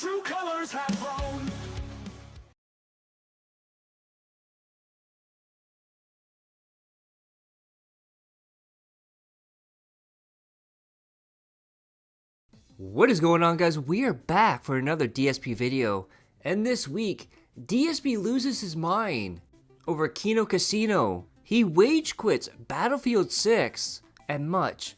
true colors have grown. What is going on, guys? We are back for another DSP video, and this week DSP loses his mind over Kino Casino. He wage quits Battlefield 6 and much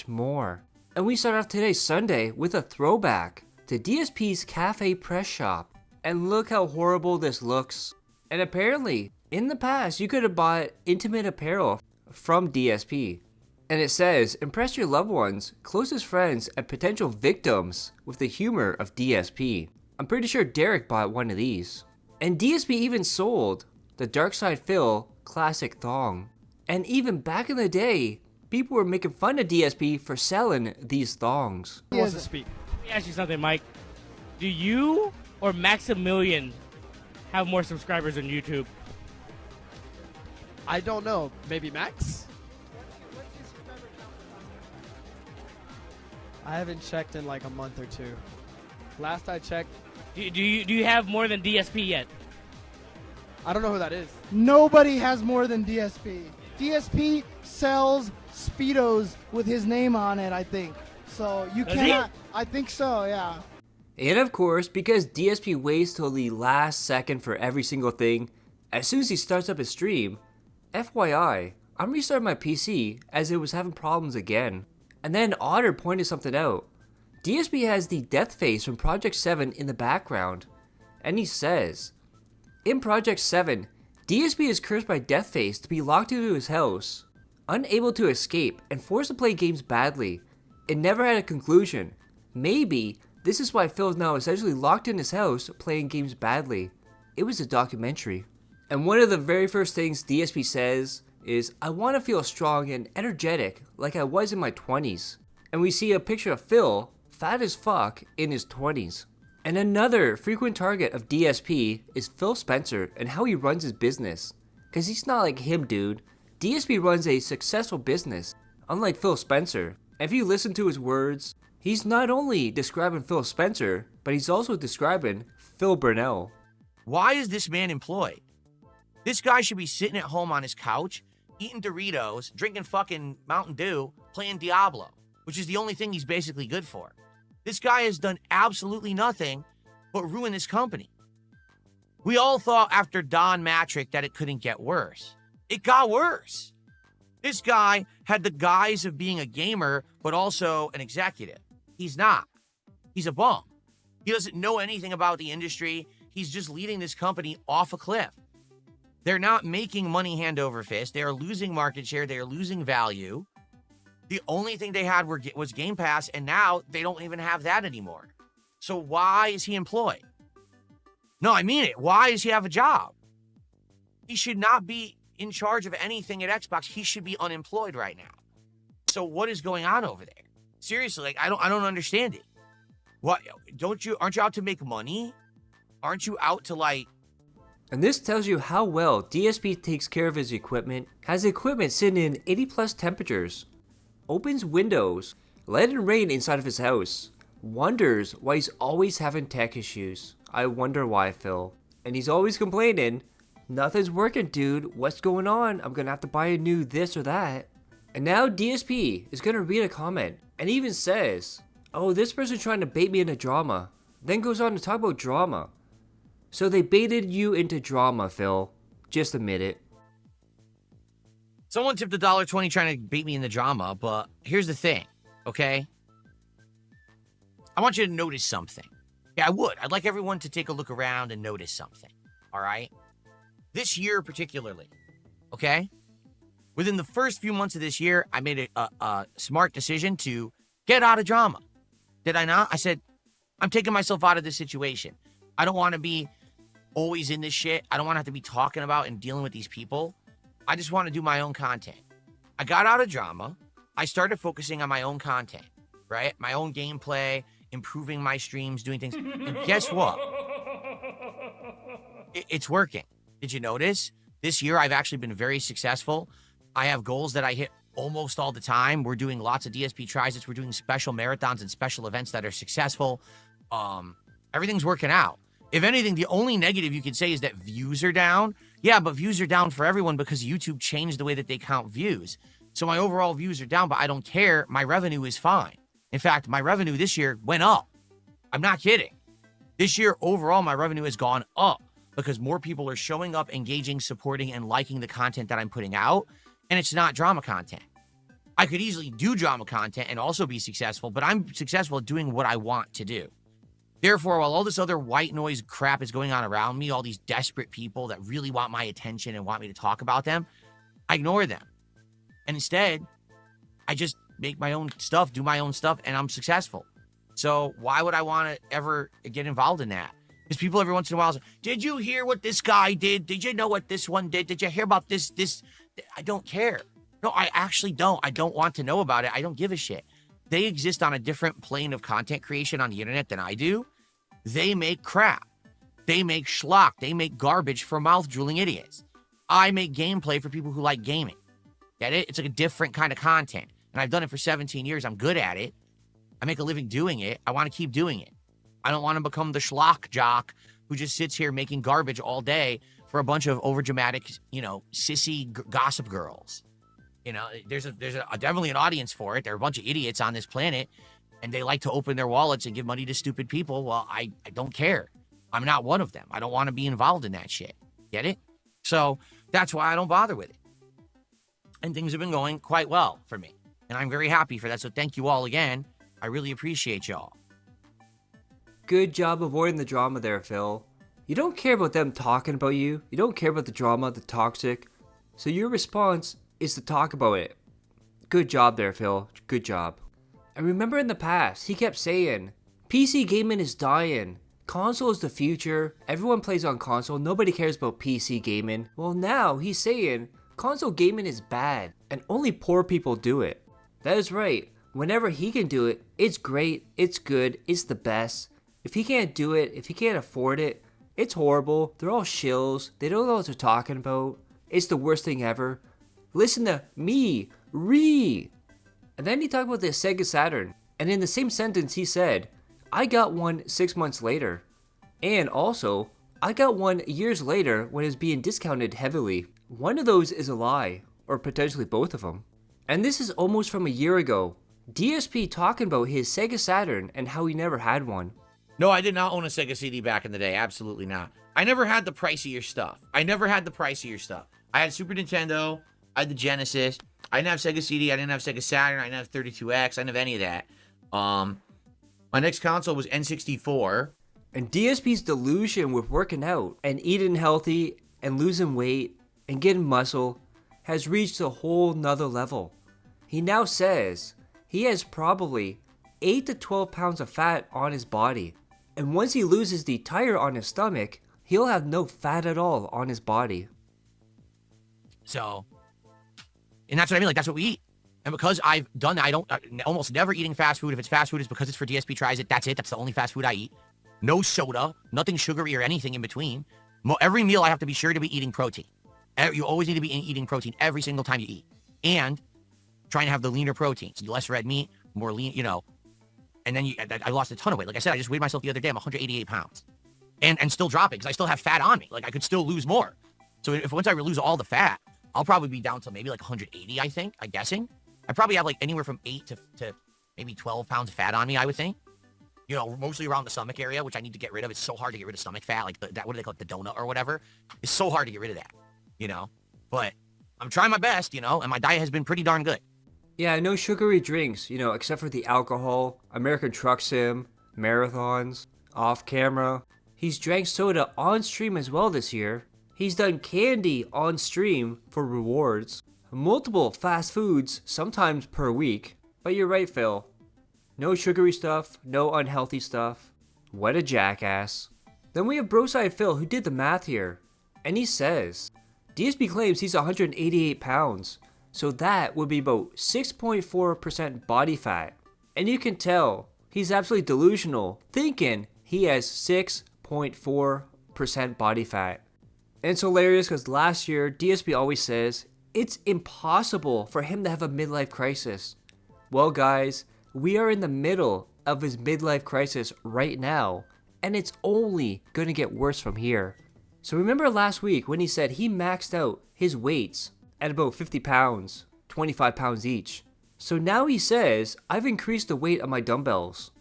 more. And we start off today, Sunday, with a throwback to DSP's cafe press shop. And look how horrible this looks. And apparently in the past you could have bought intimate apparel from DSP. And it says, impress your loved ones, closest friends, and potential victims with the humor of DSP. I'm pretty sure DERICH bought one of these. And DSP even sold the Dark Side Phil classic thong. And even back in the day, people were making fun of DSP for selling these thongs. Who wants to speak? Let me ask you something, Mike. Do you or Maximilian have more subscribers on YouTube? I don't know. Maybe Max? I haven't checked in like a month or two. Last I checked, Do you have more than DSP yet? I don't know who that is. Nobody has more than DSP. DSP sells Speedos with his name on it, I think. So you Does cannot. I think so, yeah. And of course, because DSP waits till the last second for every single thing, as soon as he starts up his stream, FYI, I'm restarting my PC as it was having problems again. And then Otter pointed something out. DSP has the death face from Project 7 in the background. And he says, in Project 7, DSP is cursed by Deathface to be locked into his house, unable to escape, and forced to play games badly. It never had a conclusion. Maybe this is why Phil is now essentially locked in his house playing games badly. It was a documentary. And one of the very first things DSP says is, I want to feel strong and energetic like I was in my 20s. And we see a picture of Phil, fat as fuck, in his 20s. And another frequent target of DSP is Phil Spencer and how he runs his business. Cause he's not like him, dude. DSP runs a successful business, unlike Phil Spencer. If you listen to his words, he's not only describing Phil Spencer, but he's also describing Phil Burnell. Why is this man employed? This guy should be sitting at home on his couch, eating Doritos, drinking fucking Mountain Dew, playing Diablo, which is the only thing he's basically good for. This guy has done absolutely nothing but ruin this company. We all thought after Don Matrick that it couldn't get worse. It got worse. This guy had the guise of being a gamer, but also an executive. He's not. He's a bum. He doesn't know anything about the industry. He's just leading this company off a cliff. They're not making money hand over fist. They are losing market share. They are losing value. The only thing they had was Game Pass, and now they don't even have that anymore. So why is he employed? No, I mean it. Why does he have a job? He should not be in charge of anything at Xbox. He should be unemployed right now. So what is going on over there? Seriously, like I don't understand it. What aren't you out to make money? Aren't you out to like? And this tells you how well DSP takes care of his equipment, has equipment sitting in 80+ temperatures, opens windows, let it rain inside of his house, wonders why he's always having tech issues. I wonder why, Phil. And he's always complaining, nothing's working, dude, what's going on? I'm gonna have to buy a new this or that. And now DSP is gonna read a comment and even says, oh, this person's trying to bait me into drama. Then goes on to talk about drama. So they baited you into drama, Phil. Just admit it. Someone tipped $1.20 trying to bait me in the drama, but here's the thing, okay? I want you to notice something. Yeah, I would. I'd like everyone to take a look around and notice something, all right? This year particularly, okay? Within the first few months of this year, I made a smart decision to get out of drama. Did I not? I said, I'm taking myself out of this situation. I don't want to be always in this shit. I don't want to have to be talking about and dealing with these people. I just want to do my own content. I got out of drama. I started focusing on my own content, right? My own gameplay, improving my streams, doing things. And guess what? It's working. Did you notice? This year, I've actually been very successful. I have goals that I hit almost all the time. We're doing lots of DSP tries. We're doing special marathons and special events that are successful. Everything's working out. If anything, the only negative you could say is that views are down. Yeah, but views are down for everyone because YouTube changed the way that they count views. So my overall views are down, but I don't care. My revenue is fine. In fact, my revenue this year went up. I'm not kidding. This year, overall, my revenue has gone up because more people are showing up, engaging, supporting, and liking the content that I'm putting out. And it's not drama content. I could easily do drama content and also be successful, but I'm successful at doing what I want to do. Therefore, while all this other white noise crap is going on around me, all these desperate people that really want my attention and want me to talk about them, I ignore them. And instead, I just make my own stuff, do my own stuff, and I'm successful. So why would I want to ever get involved in that? Because people every once in a while say, did you hear what this guy did? Did you know what this one did? Did you hear about this? I don't care. No, I actually don't. I don't want to know about it. I don't give a shit. They exist on a different plane of content creation on the internet than I do. They make crap. They make schlock. They make garbage for mouth-drooling idiots. I make gameplay for people who like gaming. Get it? It's like a different kind of content. And I've done it for 17 years. I'm good at it. I make a living doing it. I want to keep doing it. I don't want to become the schlock jock who just sits here making garbage all day for a bunch of overdramatic, sissy gossip girls. There's definitely an audience for it. There are a bunch of idiots on this planet, and they like to open their wallets and give money to stupid people. Well, I don't care. I'm not one of them. I don't want to be involved in that shit. Get it? So that's why I don't bother with it. And things have been going quite well for me. And I'm very happy for that. So thank you all again. I really appreciate y'all. Good job avoiding the drama there, Phil. You don't care about them talking about you. You don't care about the drama, the toxic. So your response is to talk about it. Good job there, Phil. Good job. And remember in the past, he kept saying, PC gaming is dying. Console is the future. Everyone plays on console. Nobody cares about PC gaming. Well, now he's saying console gaming is bad and only poor people do it. That is right. Whenever he can do it, it's great, it's good, it's the best. If he can't do it, if he can't afford it, it's horrible. They're all shills. They don't know what they're talking about. It's the worst thing ever. Listen to me, And then he talked about the Sega Saturn. And in the same sentence he said, I got one 6 months later. And also, I got one years later when it was being discounted heavily. One of those is a lie, or potentially both of them. And this is almost from a year ago. DSP talking about his Sega Saturn and how he never had one. No, I did not own a Sega CD back in the day. Absolutely not. I never had the pricier stuff. I had Super Nintendo. I had the Genesis. I didn't have Sega CD. I didn't have Sega Saturn. I didn't have 32X. I didn't have any of that. My next console was N64. And DSP's delusion with working out and eating healthy and losing weight and getting muscle has reached a whole nother level. He now says he has probably 8 to 12 pounds of fat on his body. And once he loses the tire on his stomach, he'll have no fat at all on his body. So, and that's what I mean. Like, that's what we eat. And because I've done that, I don't almost never eating fast food. If it's fast food, it's because it's for DSP Tries It. That's it. That's the only fast food I eat. No soda, nothing sugary or anything in between. Every meal I have to be sure to be eating protein. You always need to be eating protein every single time you eat. And trying to have the leaner proteins. Less red meat, more lean, And then I lost a ton of weight. Like I said, I just weighed myself the other day. I'm 188 pounds. And still dropping because I still have fat on me. Like, I could still lose more. So if once I lose all the fat, I'll probably be down to maybe like 180, I think, I'm guessing. I probably have like anywhere from 8 to maybe 12 pounds of fat on me, I would think. Mostly around the stomach area, which I need to get rid of. It's so hard to get rid of stomach fat, like that. What do they call it, the donut or whatever? It's so hard to get rid of that, But I'm trying my best, and my diet has been pretty darn good. Yeah, no sugary drinks, except for the alcohol, American Truck Sim, marathons, off camera. He's drank soda on stream as well this year. He's done candy on stream for rewards. Multiple fast foods, sometimes per week. But you're right, Phil. No sugary stuff, no unhealthy stuff. What a jackass. Then we have Broside Phil who did the math here. And he says, DSP claims he's 188 pounds. So that would be about 6.4% body fat. And you can tell he's absolutely delusional, thinking he has 6.4% body fat. And it's hilarious because last year, DSP always says it's impossible for him to have a midlife crisis. Well, guys, we are in the middle of his midlife crisis right now, and it's only gonna get worse from here. So remember last week when he said he maxed out his weights at about 50 pounds, 25 pounds each. So now he says, I've increased the weight of my dumbbells.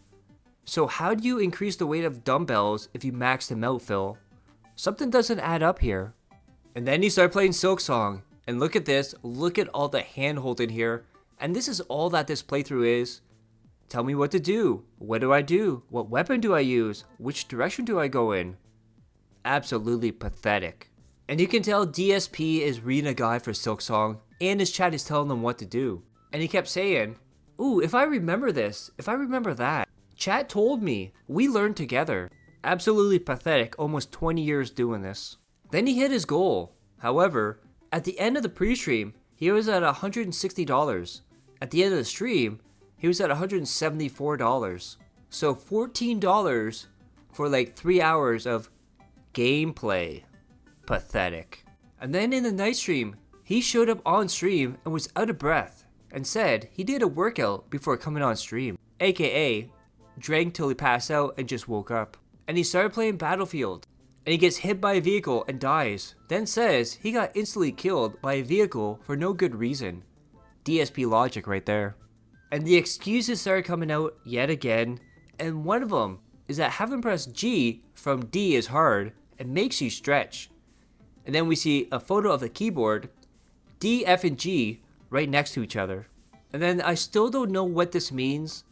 So how do you increase the weight of dumbbells if you max them out, Phil? Something doesn't add up here. And then he started playing Silksong. And look at this, look at all the hand-holding here. And this is all that this playthrough is. Tell me what to do. What do I do? What weapon do I use? Which direction do I go in? Absolutely pathetic. And you can tell DSP is reading a guide for Silksong, and his chat is telling him what to do. And he kept saying, ooh, if I remember this, if I remember that. Chat told me, we learned together. Absolutely pathetic, almost 20 years doing this. Then he hit his goal. However, at the end of the pre-stream, he was at $160. At the end of the stream, he was at $174. So $14 for like 3 hours of gameplay. Pathetic. And then in the night stream, he showed up on stream and was out of breath and said he did a workout before coming on stream. AKA, drank till he passed out and just woke up. And he started playing Battlefield. And he gets hit by a vehicle and dies. Then says he got instantly killed by a vehicle for no good reason. DSP logic right there. And the excuses started coming out yet again. And one of them is that having pressed G from D is hard and makes you stretch. And then we see a photo of the keyboard, D, F, and G right next to each other. And then I still don't know what this means.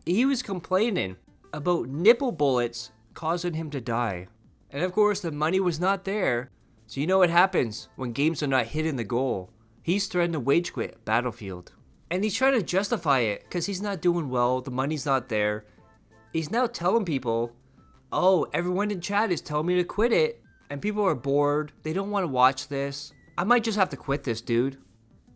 He was complaining about nipple bullets causing him to die. And of course the money was not there. So you know what happens when games are not hitting the goal. He's threatening to wage quit Battlefield. And he's trying to justify it because he's not doing well, the money's not there. He's now telling people, oh, everyone in chat is telling me to quit it. And people are bored, they don't want to watch this. I might just have to quit this, dude.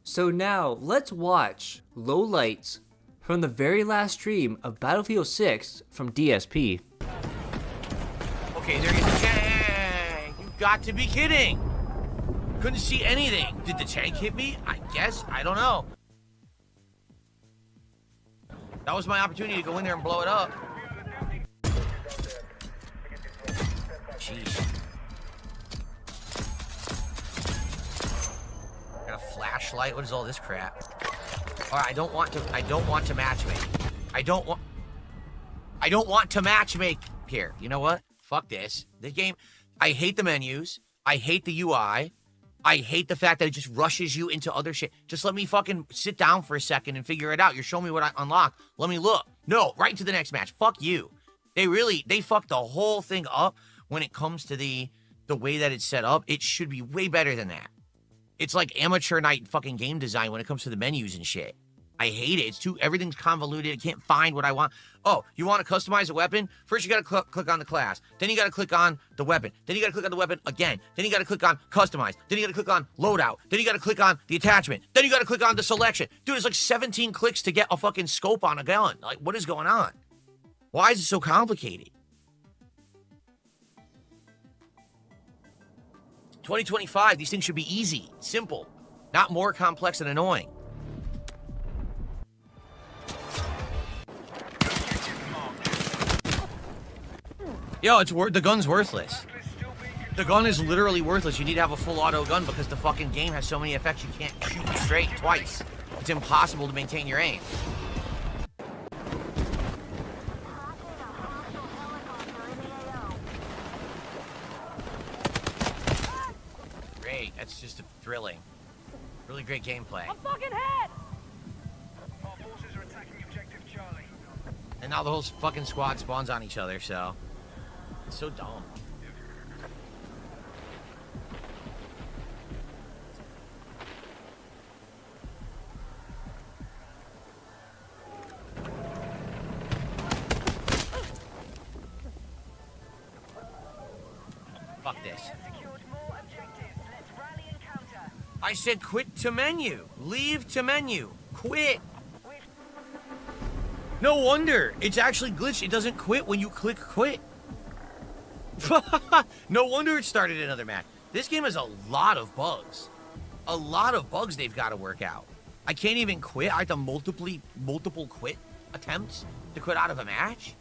So now, let's watch lowlights from the very last stream of Battlefield 6 from DSP. Okay, there is a tank. You got to be kidding. Couldn't see anything. Did the tank hit me? I guess. I don't know. That was my opportunity to go in there and blow it up. Jeez. Got a flashlight. What is all this crap? All right, I don't want to matchmake. I don't want to matchmake here. You know what? Fuck this. This game, I hate the menus. I hate the UI. I hate the fact that it just rushes you into other shit. Just let me fucking sit down for a second and figure it out. You're showing me what I unlocked. Let me look. No, right into the next match. Fuck you. They fucked the whole thing up when it comes to the way that it's set up. It should be way better than that. It's like amateur night fucking game design when it comes to the menus and shit. I hate it. Everything's convoluted. I can't find what I want. Oh, you want to customize a weapon? First, you got to click on the class. Then you got to click on the weapon. Then you got to click on the weapon again. Then you got to click on customize. Then you got to click on loadout. Then you got to click on the attachment. Then you got to click on the selection. Dude, it's like 17 clicks to get a fucking scope on a gun. Like, what is going on? Why is it so complicated? 2025, these things should be easy, simple, not more complex and annoying. Yo, the gun's worthless. The gun is literally worthless. You need to have a full auto gun because the fucking game has so many effects you can't shoot straight twice. It's impossible to maintain your aim. Great, that's just thrilling. Really great gameplay. I'm fucking hit! Our forces are attacking objective Charlie. And now the whole fucking squad spawns on each other, so... It's so dumb. Fuck this. I said quit to menu. Leave to menu. Quit. No wonder. It's actually glitched. It doesn't quit when you click quit. No wonder it started another match. This game has a lot of bugs. A lot of bugs they've got to work out. I can't even quit. I have to multiple quit attempts to quit out of a match.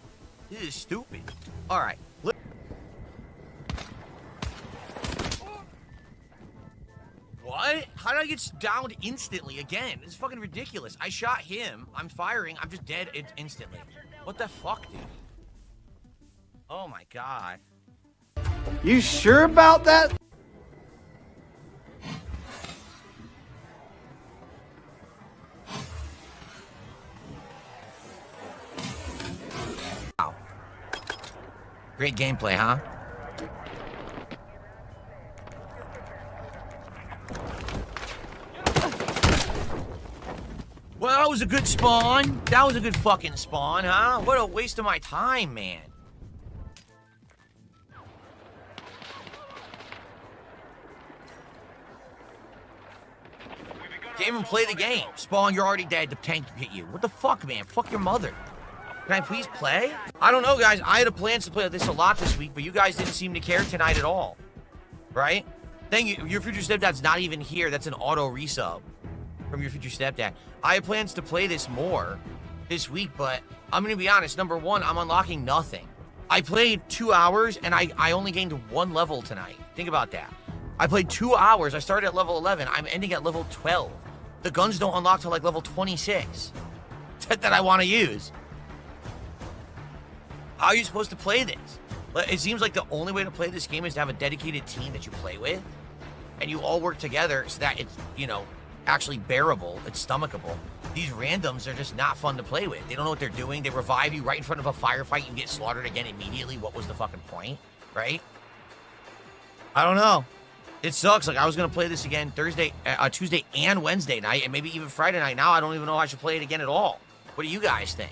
This is stupid. All right. What? How did I get downed instantly again? This is fucking ridiculous. I shot him. I'm firing. I'm just dead instantly. What the fuck, dude? Oh my god. You sure about that? Wow. Great gameplay, huh? Well, that was a good spawn. That was a good fucking spawn, huh? What a waste of my time, man. Can't even play the game. Spawn, you're already dead. The tank hit you. What the fuck, man? Fuck your mother. Can I please play? I don't know, guys. I had plans to play this a lot this week, but you guys didn't seem to care tonight at all. Right? Thank you. Your future stepdad's not even here. That's an auto resub from your future stepdad. I had plans to play this more this week, but I'm going to be honest. Number one, I'm unlocking nothing. I played 2 hours, and I only gained 1 level tonight. Think about that. I played 2 hours. I started at level 11. I'm ending at level 12. The guns don't unlock till like level 26 that I want to use. How are you supposed to play this? It seems like the only way to play this game is to have a dedicated team that you play with, and you all work together so that it's, you know, actually bearable, it's stomachable. These randoms are just not fun to play with. They don't know what they're doing. They revive you right in front of a firefight. You get slaughtered again immediately. What was the fucking point, right? I don't know. It sucks. Like, I was going to play this again Tuesday and Wednesday night, and maybe even Friday night. Now I don't even know if I should play it again at all. What do you guys think?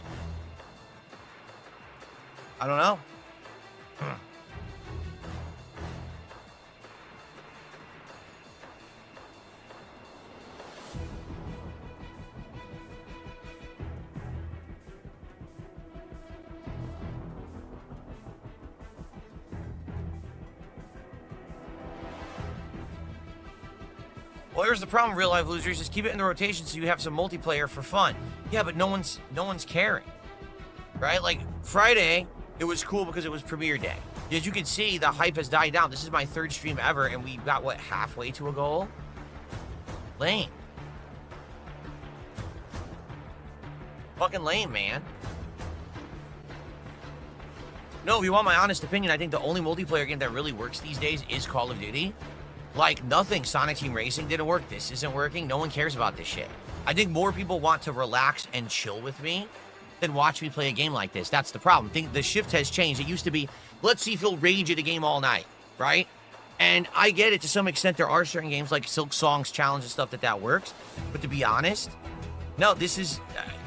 I don't know. Well, here's the problem, real life losers. Just keep it in the rotation so you have some multiplayer for fun. Yeah, but no one's caring, right? Like Friday, it was cool because it was premiere day. As you can see, the hype has died down. This is my 3rd stream ever, and we got what, halfway to a goal? Lame. Fucking lame, man. No, if you want my honest opinion, I think the only multiplayer game that really works these days is Call of Duty. Like, nothing. Sonic Team Racing didn't work. This isn't working. No one cares about this shit. I think more people want to relax and chill with me than watch me play a game like this. That's the problem. I think the shift has changed. It used to be, let's see if he'll rage at a game all night, right? And I get it to some extent. There are certain games like Silk Song's Challenge and stuff that works. But to be honest, no, this is,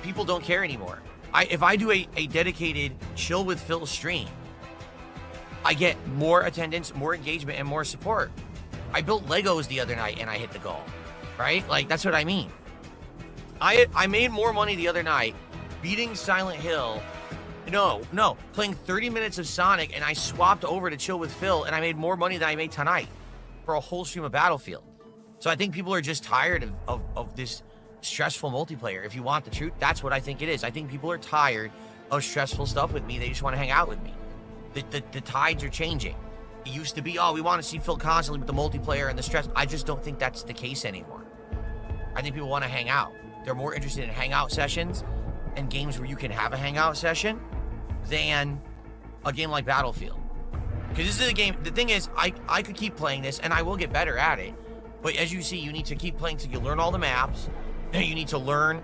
people don't care anymore. If I do a dedicated chill with Phil stream, I get more attendance, more engagement, and more support. I built Legos the other night and I hit the goal, right? Like, that's what I mean. I made more money the other night beating Silent Hill. No, playing 30 minutes of Sonic, and I swapped over to chill with Phil, and I made more money than I made tonight for a whole stream of Battlefield. So I think people are just tired of this stressful multiplayer. If you want the truth, that's what I think it is. I think people are tired of stressful stuff with me. They just want to hang out with me. The tides are changing. It used to be, oh, we want to see Phil constantly with the multiplayer and the stress. I just don't think that's the case anymore. I think people want to hang out. They're more interested in hangout sessions and games where you can have a hangout session than a game like Battlefield. Because this is a game, the thing is, I could keep playing this and I will get better at it. But as you see, you need to keep playing till you learn all the maps. You need to learn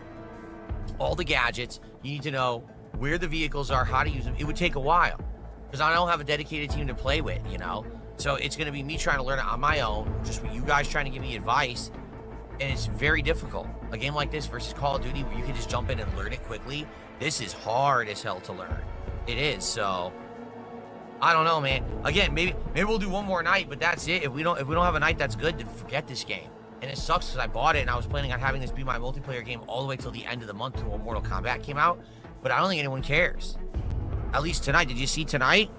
all the gadgets. You need to know where the vehicles are, how to use them. It would take a while. Because I don't have a dedicated team to play with, you know? So it's going to be me trying to learn it on my own, just with you guys trying to give me advice. And it's very difficult. A game like this versus Call of Duty, where you can just jump in and learn it quickly, this is hard as hell to learn. It is, so I don't know, man. Again, maybe we'll do one more night, but that's it. If we don't have a night that's good, then forget this game. And it sucks because I bought it and I was planning on having this be my multiplayer game all the way till the end of the month till Mortal Kombat came out. But I don't think anyone cares. At least tonight. Did you see tonight?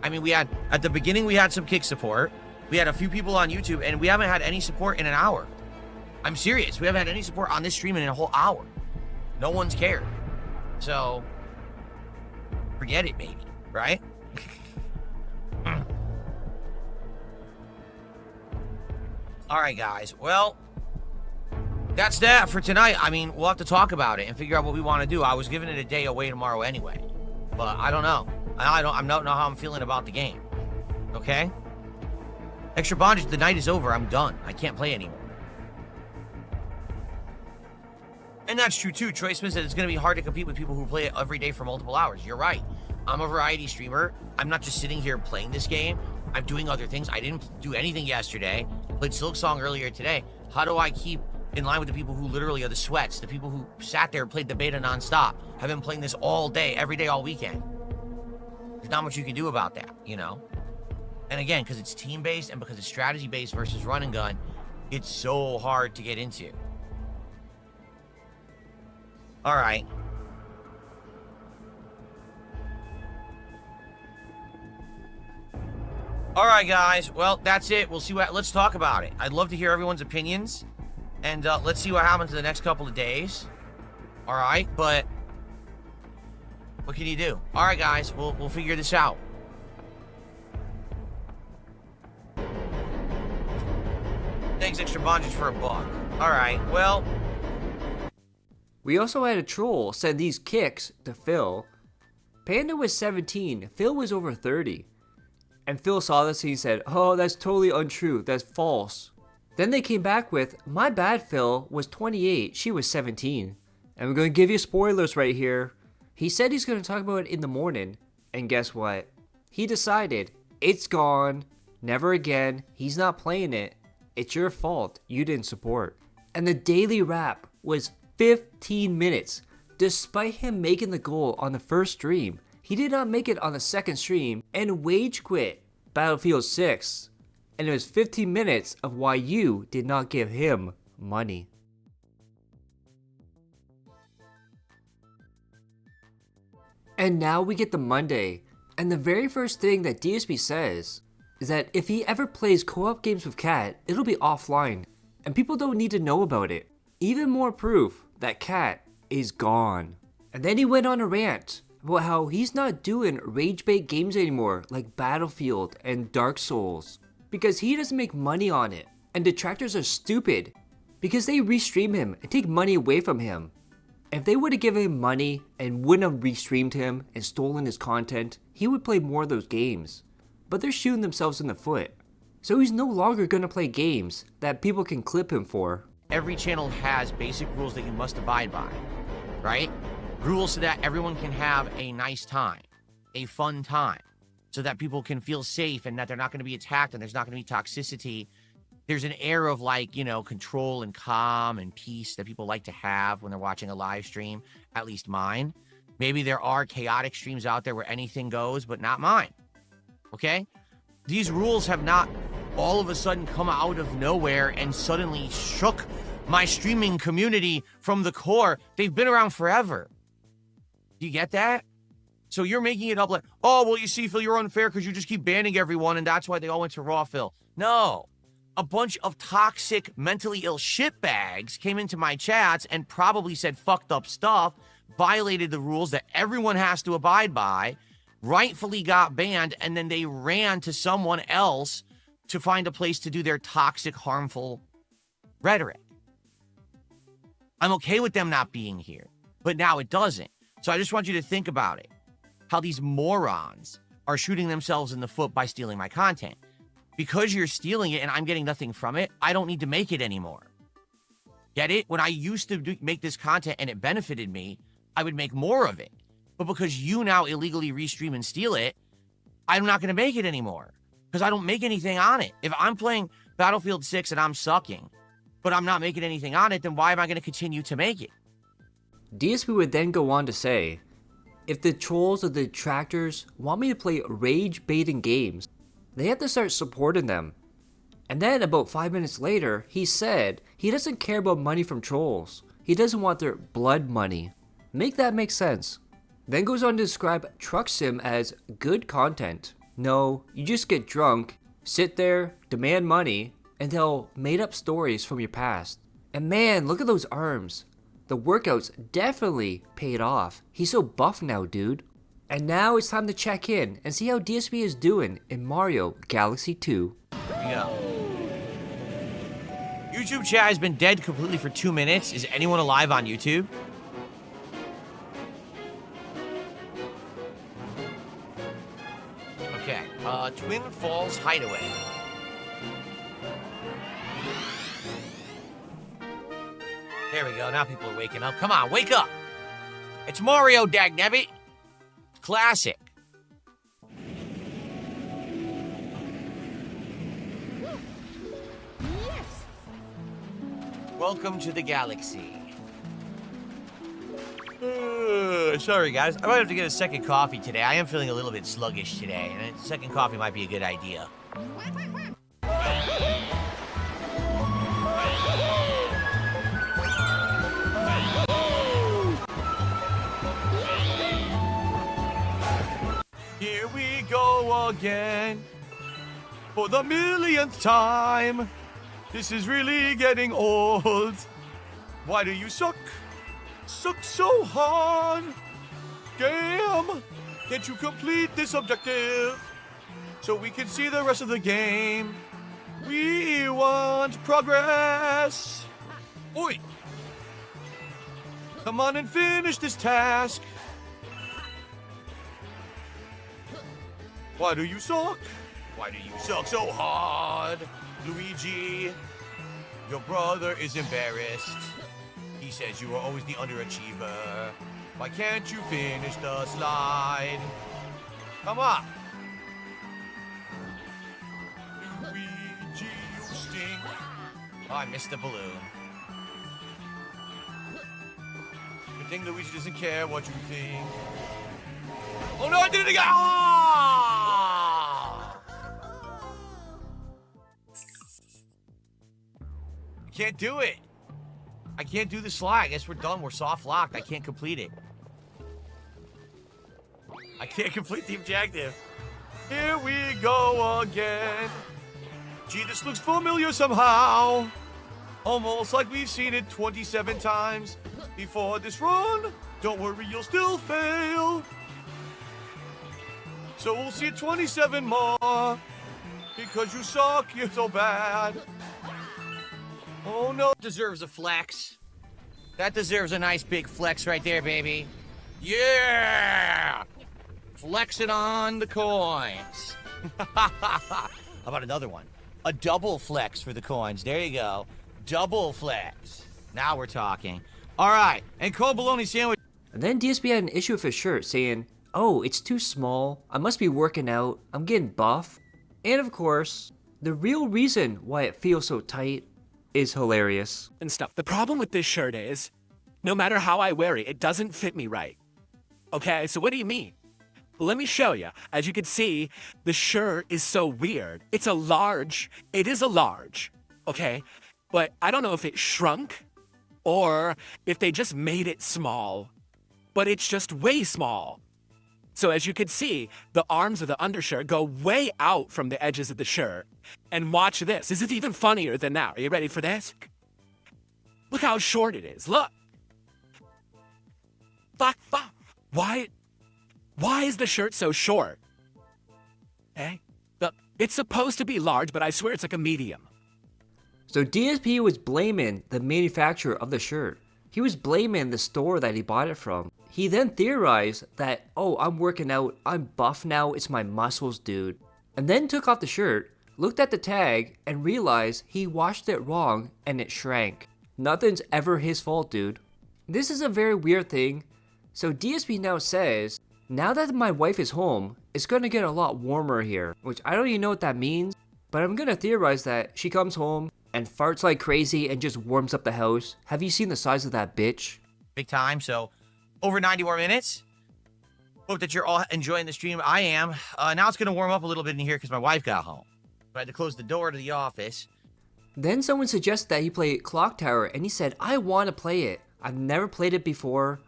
I mean, at the beginning, we had some kick support. We had a few people on YouTube, and we haven't had any support in an hour. I'm serious. We haven't had any support on this stream in a whole hour. No one's cared. So, forget it, maybe. right? All right, guys. Well, that's that for tonight. I mean, we'll have to talk about it and figure out what we want to do. I was giving it a day away tomorrow anyway, but I don't know. I don't know how I'm feeling about the game. Okay? Extra bondage, the night is over. I'm done. I can't play anymore. And that's true too. Troy Smith said it's going to be hard to compete with people who play it every day for multiple hours. You're right. I'm a variety streamer. I'm not just sitting here playing this game. I'm doing other things. I didn't do anything yesterday. Played Silksong earlier today. How do I keep in line with the people who literally are the sweats, the people who sat there and played the beta nonstop, have been playing this all day, every day, all weekend? There's not much you can do about that, you know? And again, because it's team-based and because it's strategy-based versus run and gun, it's so hard to get into. All right. All right, guys. Well, that's it. We'll see what... Let's talk about it. I'd love to hear everyone's opinions. And let's see what happens in the next couple of days. All right, but... what can you do? All right, guys. We'll figure this out. Thanks, Extra Bondage, for $1. All right, well... We also had a troll send these kicks to Phil. Panda was 17, Phil was over 30. And Phil saw this and he said, "Oh, that's totally untrue, that's false." Then they came back with, "My bad, Phil was 28, she was 17. And we're going to give you spoilers right here. He said he's going to talk about it in the morning. And guess what? He decided, it's gone, never again, he's not playing it. It's your fault, you didn't support." And the daily wrap was 15 minutes. Despite him making the goal on the first stream, he did not make it on the second stream and wage quit Battlefield 6. And it was 15 minutes of why you did not give him money. And now we get to Monday, and the very first thing that DSP says is that if he ever plays co-op games with Cat, it'll be offline, and people don't need to know about it. Even more proof that Cat is gone. And then he went on a rant about how he's not doing rage bait games anymore like Battlefield and Dark Souls because he doesn't make money on it, and detractors are stupid because they restream him and take money away from him. If they would have given him money and wouldn't have restreamed him and stolen his content, he would play more of those games. But they're shooting themselves in the foot. So he's no longer gonna play games that people can clip him for. Every channel has basic rules that you must abide by, right? Rules so that everyone can have a nice time, a fun time, so that people can feel safe and that they're not going to be attacked and there's not going to be toxicity. There's an air of, like, you know, control and calm and peace that people like to have when they're watching a live stream, at least mine. Maybe there are chaotic streams out there where anything goes, but not mine, okay? These rules have not all of a sudden come out of nowhere and suddenly shook my streaming community from the core. They've been around forever. Do you get that? So you're making it up like, oh, well, you see, Phil, you're unfair because you just keep banning everyone and that's why they all went to Raw, Phil. No. A bunch of toxic, mentally ill shitbags came into my chats and probably said fucked up stuff, violated the rules that everyone has to abide by, rightfully got banned, and then they ran to someone else to find a place to do their toxic, harmful rhetoric. I'm okay with them not being here, but now it doesn't. So I just want you to think about it. How these morons are shooting themselves in the foot by stealing my content. Because you're stealing it and I'm getting nothing from it, I don't need to make it anymore. Get it? When I used to make this content and it benefited me, I would make more of it. But because you now illegally restream and steal it, I'm not going to make it anymore. Because I don't make anything on it. If I'm playing Battlefield 6 and I'm sucking, but I'm not making anything on it, then why am I going to continue to make it? DSP would then go on to say, if the trolls or the detractors want me to play rage baiting games, they have to start supporting them. And then about 5 minutes later, he said he doesn't care about money from trolls. He doesn't want their blood money. Make that make sense. Then goes on to describe Truck Sim as good content. No, you just get drunk, sit there, demand money, and tell made up stories from your past. And man, look at those arms. The workouts definitely paid off. He's so buff now, dude. And now it's time to check in and see how DSP is doing in Mario Galaxy 2. Here we go. YouTube chat has been dead completely for 2 minutes. Is anyone alive on YouTube? Okay, Twin Falls Hideaway. There we go, now people are waking up. Come on, wake up! It's Mario, dagnabbit! Classic. Welcome to the galaxy. Sorry, guys. I might have to get a second coffee today. I am feeling a little bit sluggish today, and a second coffee might be a good idea. Here we go again for the millionth time. This is really getting old. Why do you suck? Suck so hard. Damn. Can't you complete this objective so we can see the rest of the game? We want progress. Oi. Come on and finish this task. Why do you suck? Why do you suck so hard? Luigi, your brother is embarrassed. He says you are always the underachiever. Why can't you finish the slide? Come on. Luigi, you stink. Oh, I missed the balloon. Good thing Luigi doesn't care what you think. Oh no, I did it again! Oh! I can't do it. I can't do the slide. I guess we're done. We're soft locked. I can't complete it. I can't complete the objective. Here we go again. Gee, this looks familiar somehow. Almost like we've seen it 27 times before this run. Don't worry, you'll still fail. So we'll see 27 more. Because you suck, you're so bad. Oh no. Deserves a flex. That deserves a nice big flex right there, baby. Yeah! Flex it on the coins. How about another one? A double flex for the coins. There you go. Double flex. Now we're talking. All right. And cold bologna sandwich. And then DSP had an issue with his shirt saying, "Oh, it's too small. I must be working out. I'm getting buff." And of course, the real reason why it feels so tight is hilarious. And stuff. The problem with this shirt is, no matter how I wear it, it doesn't fit me right. Okay, so what do you mean? Well, let me show you. As you can see, the shirt is so weird. It's a large. It is a large, okay? But I don't know if it shrunk or if they just made it small. But it's just way small. So as you can see, the arms of the undershirt go way out from the edges of the shirt. And watch this. This is even funnier than that. Are you ready for this? Look how short it is. Look. Fuck. Why is the shirt so short? Okay? It's supposed to be large, but I swear it's like a medium. So DSP was blaming the manufacturer of the shirt. He was blaming the store that he bought it from. He then theorized that, "Oh, I'm working out, I'm buff now, it's my muscles, dude." And then took off the shirt, looked at the tag, and realized he washed it wrong and it shrank. Nothing's ever his fault, dude. This is a very weird thing. So DSP now says, now that my wife is home, it's gonna get a lot warmer here. Which I don't even know what that means, but I'm gonna theorize that she comes home and farts like crazy and just warms up the house. Have you seen the size of that bitch? Big time, so over 90 more minutes. Hope that you're all enjoying the stream. I am. Now it's going to warm up a little bit in here because my wife got home. I had to close the door to the office. Then someone suggested that he play Clock Tower, and he said, "I want to play it. I've never played it before."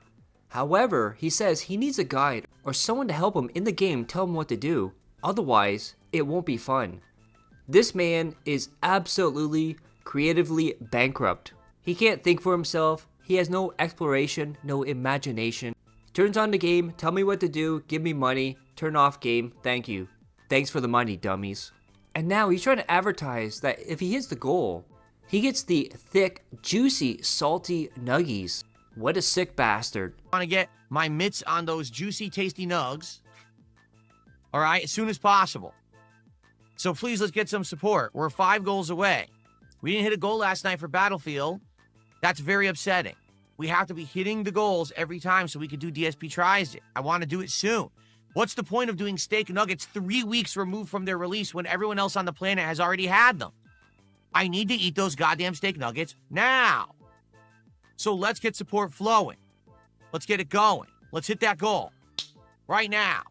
However, he says he needs a guide or someone to help him in the game tell him what to do. Otherwise, it won't be fun. This man is absolutely creatively bankrupt. He can't think for himself. He has no exploration, no imagination. Turns on the game, tell me what to do, give me money, turn off game, thank you. Thanks for the money, dummies. And now he's trying to advertise that if he hits the goal, he gets the thick, juicy, salty nuggies. What a sick bastard. I want to get my mitts on those juicy, tasty nugs. All right, as soon as possible. So please, let's get some support. We're 5 goals away. We didn't hit a goal last night for Battlefield. That's very upsetting. We have to be hitting the goals every time so we can do DSP tries it. I want to do it soon. What's the point of doing steak nuggets 3 weeks removed from their release when everyone else on the planet has already had them? I need to eat those goddamn steak nuggets now. So let's get support flowing. Let's get it going. Let's hit that goal right now.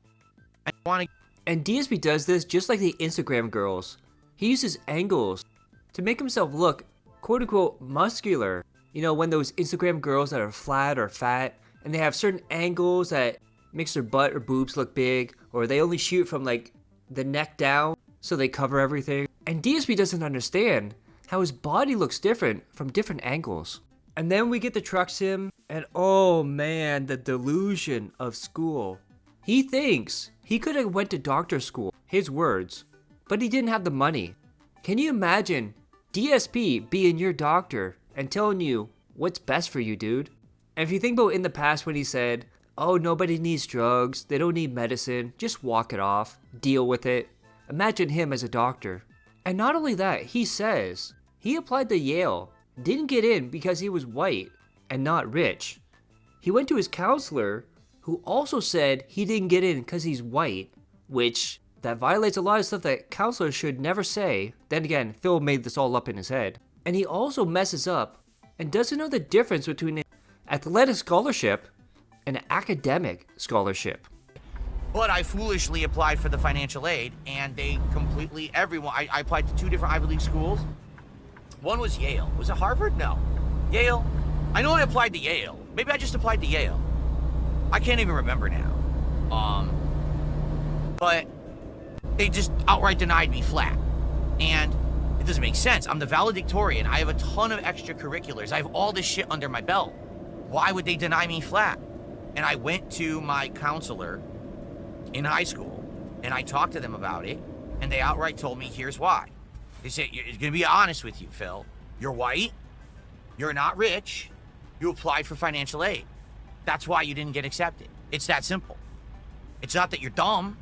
I want to. And DSP does this just like the Instagram girls. He uses angles to make himself look quote-unquote muscular. You know, when those Instagram girls that are flat or fat, and they have certain angles that makes their butt or boobs look big, or they only shoot from like the neck down so they cover everything. And DSP doesn't understand how his body looks different from different angles. And then we get the truck sim, and oh man, the delusion of school. He thinks he could have went to doctor school, his words, but he didn't have the money. Can you imagine DSP being your doctor and telling you what's best for you, dude? And if you think about in the past when he said, oh, nobody needs drugs, they don't need medicine, just walk it off, deal with it. Imagine him as a doctor. And not only that, he says he applied to Yale, didn't get in because he was white and not rich. He went to his counselor, who also said he didn't get in because he's white, which that violates a lot of stuff that counselors should never say. Then again, Phil made this all up in his head. And he also messes up and doesn't know the difference between an athletic scholarship and an academic scholarship. But I foolishly applied for the financial aid, and they completely, everyone, I applied to 2 different Ivy League schools. One was Yale. Was it Harvard? No. Yale? I know I applied to Yale. Maybe I just applied to Yale. I can't even remember now. But they just outright denied me flat. And it doesn't make sense. I'm the valedictorian. I have a ton of extracurriculars. I have all this shit under my belt. Why would they deny me flat? And I went to my counselor in high school, and I talked to them about it, and they outright told me, here's why. They said, it's gonna be honest with you, Phil. You're white, you're not rich, you applied for financial aid. That's why you didn't get accepted. It's that simple. It's not that you're dumb.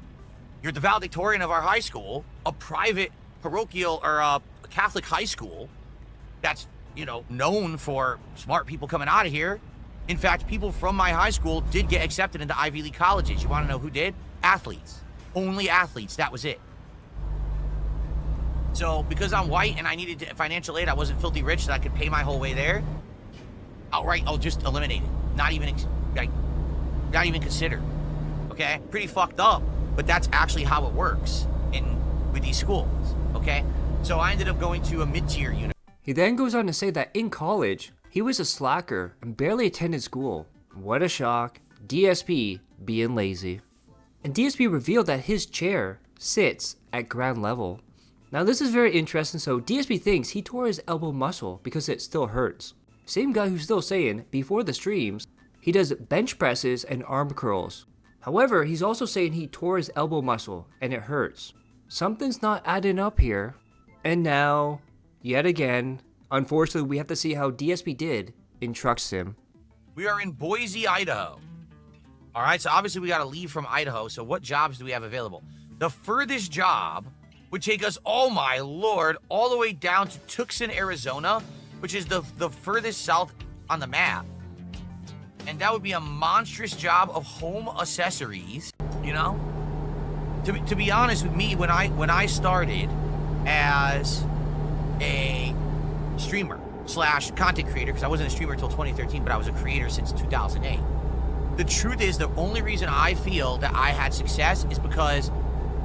You're the valedictorian of our high school, a private parochial or a Catholic high school that's, you know, known for smart people coming out of here. In fact, people from my high school did get accepted into Ivy League colleges. You want to know who did? Athletes. Only athletes. That was it. So because I'm white and I needed financial aid, I wasn't filthy rich so I could pay my whole way there. Outright, I'll just eliminate it. Not even consider. Okay? Pretty fucked up, but that's actually how it works with these schools. Okay? So I ended up going to a mid-tier unit. He then goes on to say that in college, he was a slacker and barely attended school. What a shock. DSP being lazy. And DSP revealed that his chair sits at ground level. Now this is very interesting. So DSP thinks he tore his elbow muscle because it still hurts. Same guy who's still saying before the streams, he does bench presses and arm curls. However, he's also saying he tore his elbow muscle and it hurts. Something's not adding up here. And now, yet again, unfortunately, we have to see how DSP did in Truck Sim. We are in Boise, Idaho. All right, so obviously we got to leave from Idaho. So what jobs do we have available? The furthest job would take us, oh my lord, all the way down to Tucson, Arizona, which is the furthest south on the map. And that would be a monstrous job of home accessories, you know? To be honest with me, when I started as a streamer / content creator, because I wasn't a streamer until 2013, but I was a creator since 2008. The truth is, the only reason I feel that I had success is because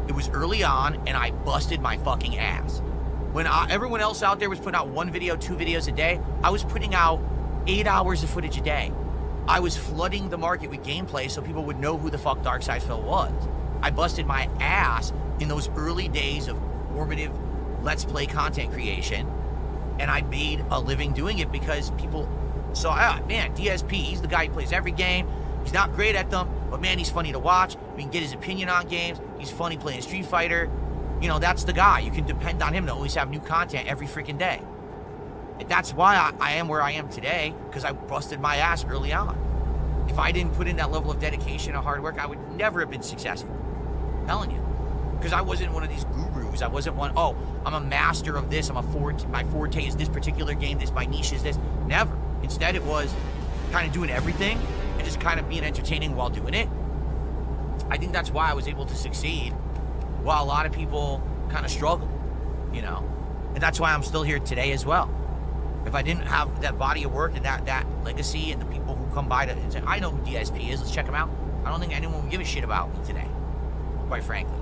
it was early on and I busted my fucking ass. When everyone else out there was putting out 1 video, 2 videos a day, I was putting out 8 hours of footage a day. I was flooding the market with gameplay so people would know who the fuck Darkside Phil was. I busted my ass in those early days of formative Let's Play content creation, and I made a living doing it because people saw, man, DSP, he's the guy who plays every game. He's not great at them, but man, he's funny to watch. We can get his opinion on games. He's funny playing Street Fighter. You know, that's the guy. You can depend on him to always have new content every freaking day. And that's why I am where I am today, because I busted my ass early on. If I didn't put in that level of dedication and hard work, I would never have been successful. I'm telling you. Because I wasn't one of these gurus. I wasn't one, oh, I'm a master of this. My forte is this particular game. My niche is this. Never. Instead, it was kind of doing everything and just kind of being entertaining while doing it. I think that's why I was able to succeed while a lot of people kind of struggle, you know? And that's why I'm still here today as well. If I didn't have that body of work and that legacy and the people who come by to say, I know who DSP is, let's check him out, I don't think anyone would give a shit about me today, quite frankly.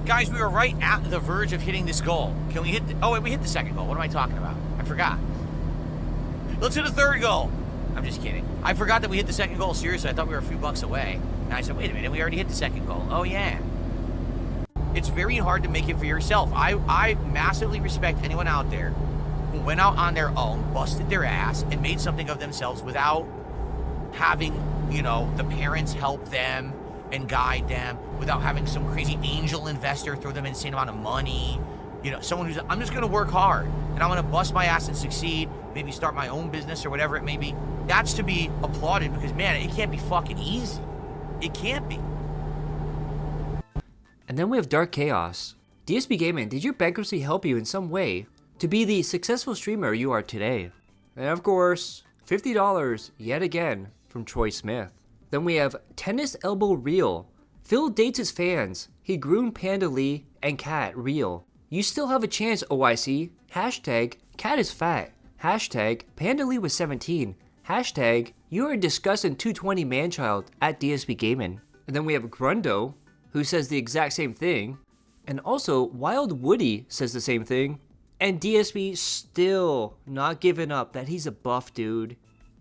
Guys, we were right at the verge of hitting this goal. Can we hit oh, wait, we hit the second goal. What am I talking about? I forgot. Let's hit a third goal. I'm just kidding. I forgot that we hit the second goal. Seriously, I thought we were a few bucks away. And I said, wait a minute, we already hit the second goal. Oh, yeah. It's very hard to make it for yourself. I massively respect anyone out there who went out on their own, busted their ass, and made something of themselves without having, you know, the parents help them and guide them, without having some crazy angel investor throw them an insane amount of money. You know, someone who's, I'm just gonna work hard and I'm gonna bust my ass and succeed, maybe start my own business or whatever it may be. That's to be applauded, because man, it can't be fucking easy. It can't be. And then we have Dark Chaos. DSP Gaming, did your bankruptcy help you in some way to be the successful streamer you are today? And of course, $50 yet again from Troy Smith. Then we have Tennis Elbow Real. Phil dates his fans. He groomed Panda Lee and Cat Real. You still have a chance, OIC. Hashtag Cat is fat. Hashtag Panda Lee was 17. Hashtag you are a disgusting 220 man-child at DSP Gaming. And then we have Grundo, who says the exact same thing. And also, Wild Woody says the same thing. And DSP still not giving up that he's a buff dude.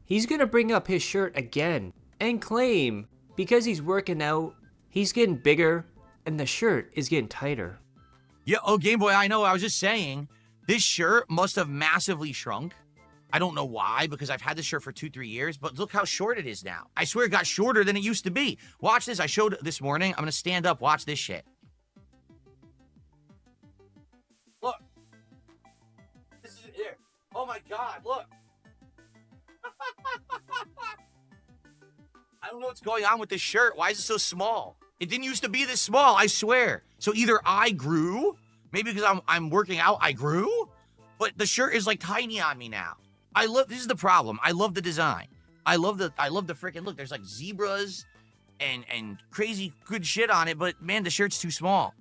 He's gonna bring up his shirt again and claim because he's working out, he's getting bigger, and the shirt is getting tighter. Yeah, oh, Game Boy, I know. I was just saying, this shirt must have massively shrunk. I don't know why, because I've had this shirt for 2-3 years, but look how short it is now. I swear it got shorter than it used to be. Watch this. I showed this morning. I'm going to stand up. Watch this shit. Look. This is it here. Oh, my God. Look. I don't know what's going on with this shirt. Why is it so small? It didn't used to be this small, I swear. So either I grew, maybe because I'm working out, I grew, but the shirt is like tiny on me now. This is the problem. I love the design. I love the freaking look. There's like zebras and crazy good shit on it, but man, the shirt's too small.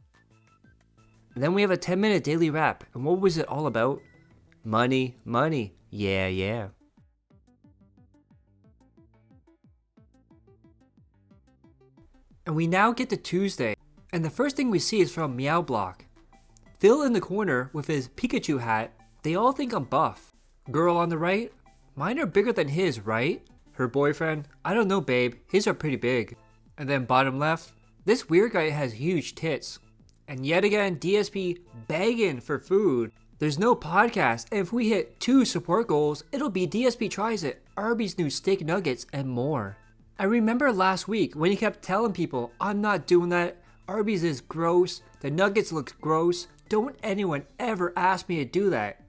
And then we have a 10-minute daily wrap. And what was it all about? Money, money. Yeah, yeah. And we now get to Tuesday, and the first thing we see is from Meow Block. Phil in the corner with his Pikachu hat. They all think I'm buff. Girl on the right, mine are bigger than his, right? Her boyfriend, I don't know babe, his are pretty big. And then bottom left, this weird guy has huge tits. And yet again, DSP begging for food. There's no podcast, and if we hit 2 support goals, it'll be DSP Tries It, Arby's new steak nuggets, and more. I remember last week when he kept telling people, I'm not doing that, Arby's is gross, the nuggets look gross, don't anyone ever ask me to do that.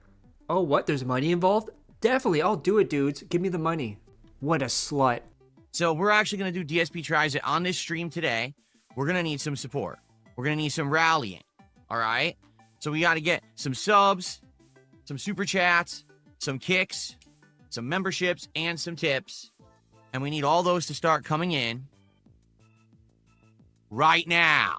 Oh what, there's money involved? Definitely, I'll do it dudes, give me the money. What a slut. So we're actually going to do DSP Tries It on this stream today. We're going to need some support. We're going to need some rallying, all right? So we got to get some subs, some super chats, some kicks, some memberships, and some tips. And we need all those to start coming in right now.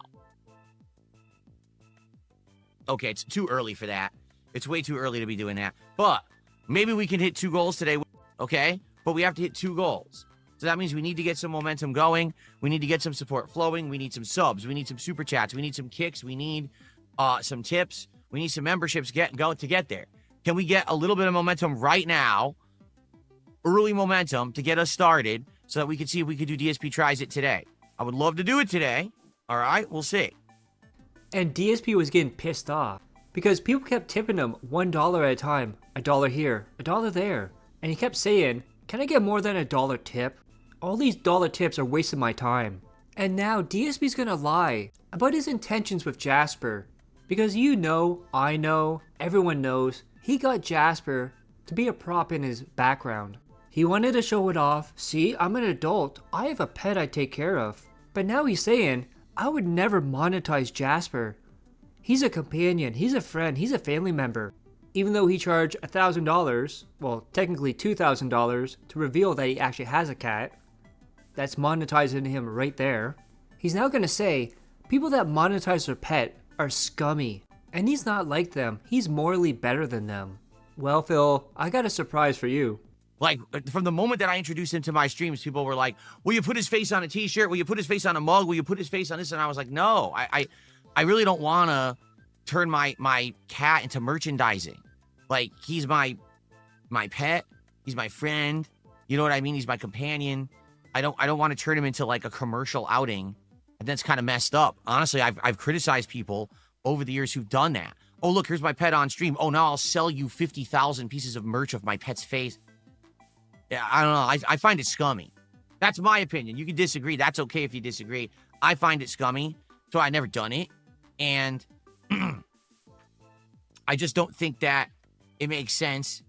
Okay, it's too early for that. It's way too early to be doing that. But maybe we can hit 2 goals today, okay? But we have to hit 2 goals. So that means we need to get some momentum going. We need to get some support flowing. We need some subs. We need some super chats. We need some kicks. We need some tips. We need some memberships to get there. Can we get a little bit of momentum right now? Early momentum to get us started so that we can see if we could do DSP Tries It today. I would love to do it today. All right, we'll see. And DSP was getting pissed off because people kept tipping him $1 at a time. $1 here, $1 there. And he kept saying, can I get more than $1 tip? All these dollar tips are wasting my time. And now DSP's gonna lie about his intentions with Jasper. Because you know, I know, everyone knows, he got Jasper to be a prop in his background. He wanted to show it off. See, I'm an adult. I have a pet I take care of. But now he's saying, I would never monetize Jasper. He's a companion, he's a friend, he's a family member. Even though he charged $1,000, well, technically $2,000, to reveal that he actually has a cat. That's monetizing him right there. He's now gonna say, people that monetize their pet are scummy. And he's not like them, he's morally better than them. Well, Phil, I got a surprise for you. Like, from the moment that I introduced him to my streams, people were like, will you put his face on a t-shirt? Will you put his face on a mug? Will you put his face on this? And I was like, no, I really don't want to turn my cat into merchandising. Like, he's my pet. He's my friend. You know what I mean? He's my companion. I don't want to turn him into like a commercial outing. And that's kind of messed up. Honestly, I've criticized people over the years who've done that. Oh, look, here's my pet on stream. Oh, now I'll sell you 50,000 pieces of merch of my pet's face. Yeah, I don't know. I find it scummy. That's my opinion. You can disagree. That's okay if you disagree. I find it scummy, so I never done it. And I just don't think that it makes sense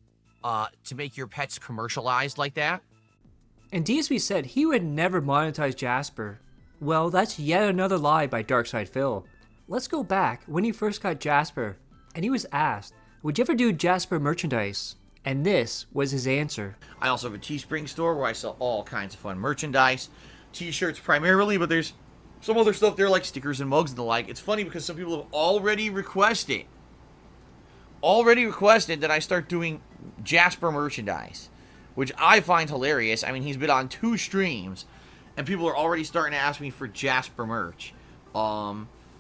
to make your pets commercialized like that. And DSP said he would never monetize Jasper. Well, that's yet another lie by Darkside Phil. Let's go back when he first got Jasper, and he was asked, would you ever do Jasper merchandise? And this was his answer. I also have a Teespring store where I sell all kinds of fun merchandise. T-shirts primarily, but there's some other stuff there like stickers and mugs and the like. It's funny because some people have already requested that I start doing Jasper merchandise, which I find hilarious. I mean, he's been on 2 streams, and people are already starting to ask me for Jasper merch.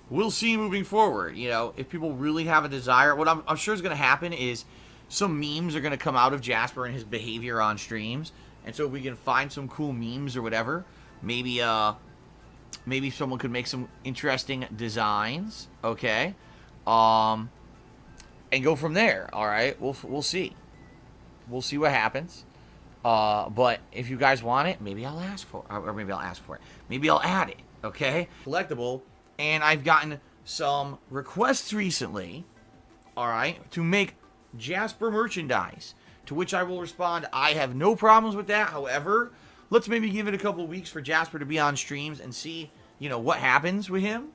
We'll see moving forward. You know, if people really have a desire, what I'm sure is going to happen is some memes are going to come out of Jasper and his behavior on streams. And so if we can find some cool memes or whatever, maybe someone could make some interesting designs, okay? And go from there, all right? We'll see. We'll see what happens. But if you guys want it, maybe I'll ask for it. Or maybe I'll ask for it. Maybe I'll add it, okay? Collectible. And I've gotten some requests recently, all right, to make Jasper merchandise, to which I will respond, I have no problems with that. However, let's maybe give it a couple weeks for Jasper to be on streams and see, you know, what happens with him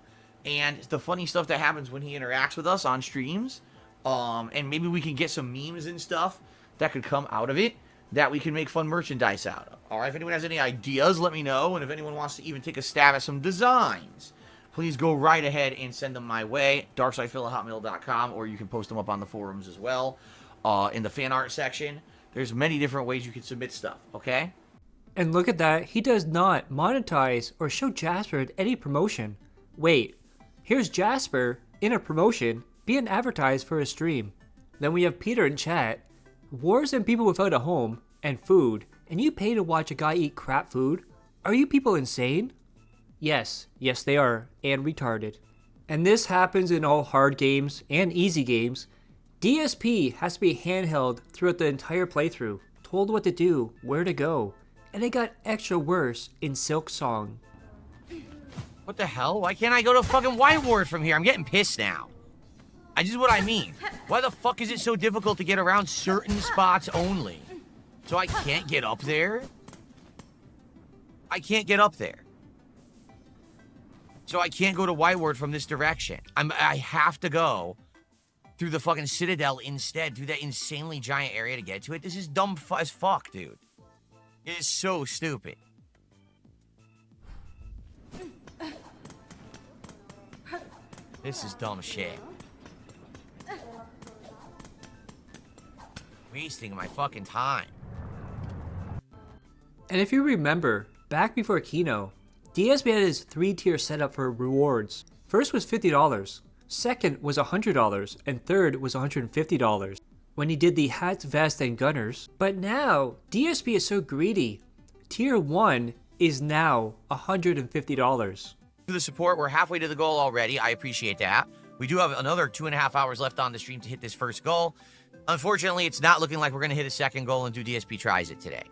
and the funny stuff that happens when he interacts with us on streams. And maybe we can get some memes and stuff that could come out of it that we can make fun merchandise out of. All right, if anyone has any ideas, let me know. And if anyone wants to even take a stab at some designs, please go right ahead and send them my way, darksidephil@hotmail.com, or you can post them up on the forums as well, in the fan art section. There's many different ways you can submit stuff, okay? And look at that, he does not monetize or show Jasper at any promotion. Wait, here's Jasper in a promotion being advertised for a stream. Then we have Peter in chat, wars and people without a home and food, and you pay to watch a guy eat crap food? Are you people insane? Yes they are, and retarded. And this happens in all hard games and easy games. DSP has to be handheld throughout the entire playthrough, told what to do, where to go, and it got extra worse in Silk Song. What the hell? Why can't I go to fucking White Ward from here? I'm getting pissed now. I just what I mean. Why the fuck is it so difficult to get around certain spots only? So I can't get up there? I can't get up there. So I can't go to White Ward from this direction. I have to go through the fucking Citadel instead, through that insanely giant area to get to it. This is dumb as fuck, dude. It is so stupid. This is dumb shit. Wasting my fucking time. And if you remember, back before Kino, DSP had his 3-tier setup for rewards. First was $50, second was $100, and third was $150 when he did the hats, vest, and gunners. But now, DSP is so greedy. Tier 1 is now $150. For the support, we're halfway to the goal already. I appreciate that. We do have another 2.5 hours left on the stream to hit this first goal. Unfortunately, it's not looking like we're going to hit a second goal and do DSP tries it today.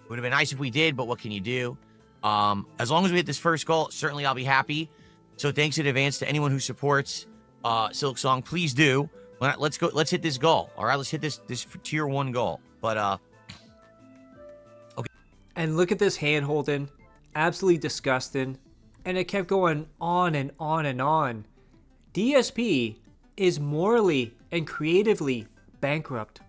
It would have been nice if we did, but what can you do? As long as we hit this first goal, certainly I'll be happy. So thanks in advance to anyone who supports Silk Song. Please do. Let's go. Let's hit this goal. All right, let's hit this tier 1 goal. But okay. And look at this hand holding. Absolutely disgusting. And it kept going on and on and on. DSP is morally and creatively bankrupt.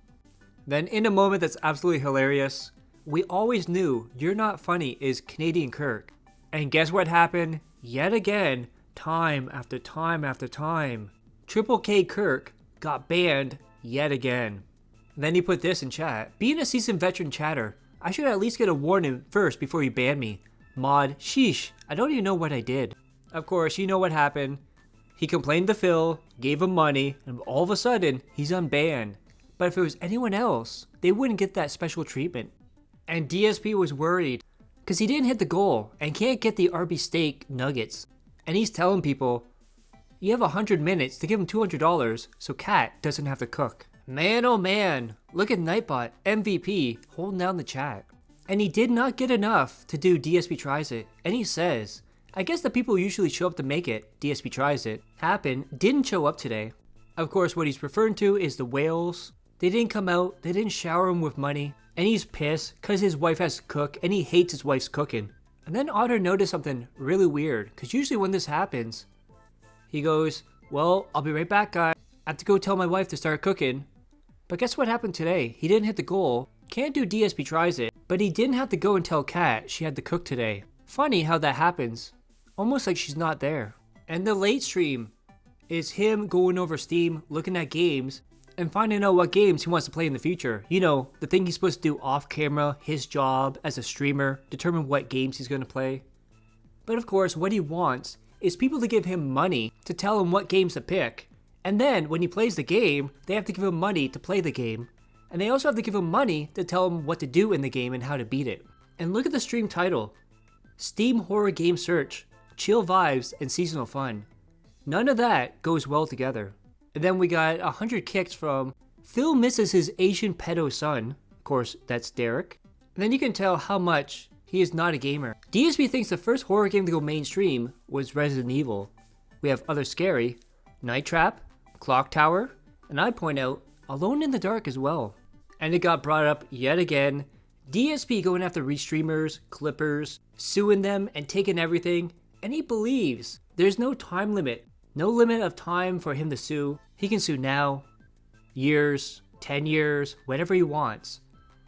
Then in a moment that's absolutely hilarious, we always knew You're Not Funny is Canadian Kirk. And guess what happened? Yet again, time after time after time. Triple K Kirk got banned yet again. Then he put this in chat. Being a seasoned veteran chatter, I should at least get a warning first before you ban me. Mod, sheesh, I don't even know what I did. Of course, you know what happened. He complained to Phil, gave him money, and all of a sudden, he's unbanned. But if it was anyone else, they wouldn't get that special treatment. And DSP was worried, because he didn't hit the goal and can't get the RB steak nuggets. And he's telling people, you have 100 minutes to give him $200 so Kat doesn't have to cook. Man oh man, look at Nightbot, MVP, holding down the chat. And he did not get enough to do DSP Tries It, and he says, I guess the people who usually show up to make it, DSP Tries It, happen, didn't show up today. Of course, what he's referring to is the whales. They didn't come out, they didn't shower him with money, and he's pissed because his wife has to cook, and he hates his wife's cooking. And then Otter noticed something really weird, because usually when this happens, he goes, well, I'll be right back, guys. I have to go tell my wife to start cooking. But guess what happened today? He didn't hit the goal, can't do DSP Tries It, but he didn't have to go and tell Kat she had to cook today. Funny how that happens. Almost like she's not there. And the late stream is him going over Steam, looking at games, and finding out what games he wants to play in the future. You know, the thing he's supposed to do off camera, his job as a streamer, determine what games he's going to play. But of course, what he wants is people to give him money to tell him what games to pick. And then when he plays the game, they have to give him money to play the game. And they also have to give him money to tell him what to do in the game and how to beat it. And look at the stream title. Steam Horror Game Search, Chill Vibes and Seasonal Fun. None of that goes well together. And then we got 100 kicks from Phil misses his Asian pedo son. Of course, that's Derek. And then you can tell how much he is not a gamer. DSP thinks the first horror game to go mainstream was Resident Evil. We have Other Scary, Night Trap, Clock Tower, and I point out Alone in the Dark as well. And it got brought up yet again. DSP going after restreamers, clippers, suing them and taking everything. And he believes there's no time limit. No limit of time for him to sue. He can sue now, years, 10 years, whatever he wants.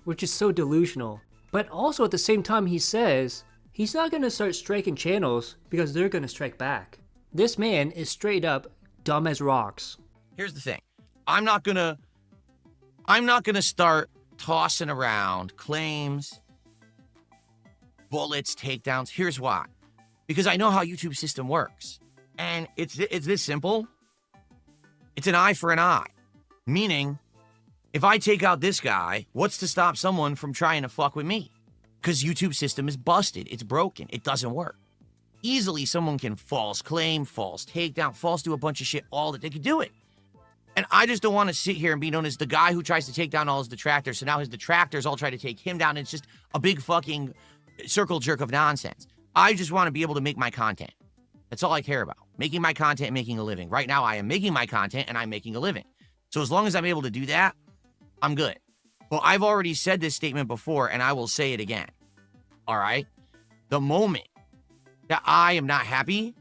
Which is so delusional. But also at the same time he says he's not going to start striking channels because they're going to strike back. This man is straight up dumb as rocks. Here's the thing. I'm not gonna start tossing around claims, bullets, takedowns. Here's why. Because I know how YouTube's system works. And it's this simple. It's an eye for an eye. Meaning, if I take out this guy, what's to stop someone from trying to fuck with me? Because YouTube's system is busted. It's broken. It doesn't work. Easily someone can false claim, false takedown, false do a bunch of shit, all that they can do it. And I just don't want to sit here and be known as the guy who tries to take down all his detractors. So now his detractors all try to take him down. And it's just a big fucking circle jerk of nonsense. I just want to be able to make my content. That's all I care about. Making my content and making a living. Right now, I am making my content and I'm making a living. So as long as I'm able to do that, I'm good. Well, I've already said this statement before and I will say it again. All right? The moment that I am not happy,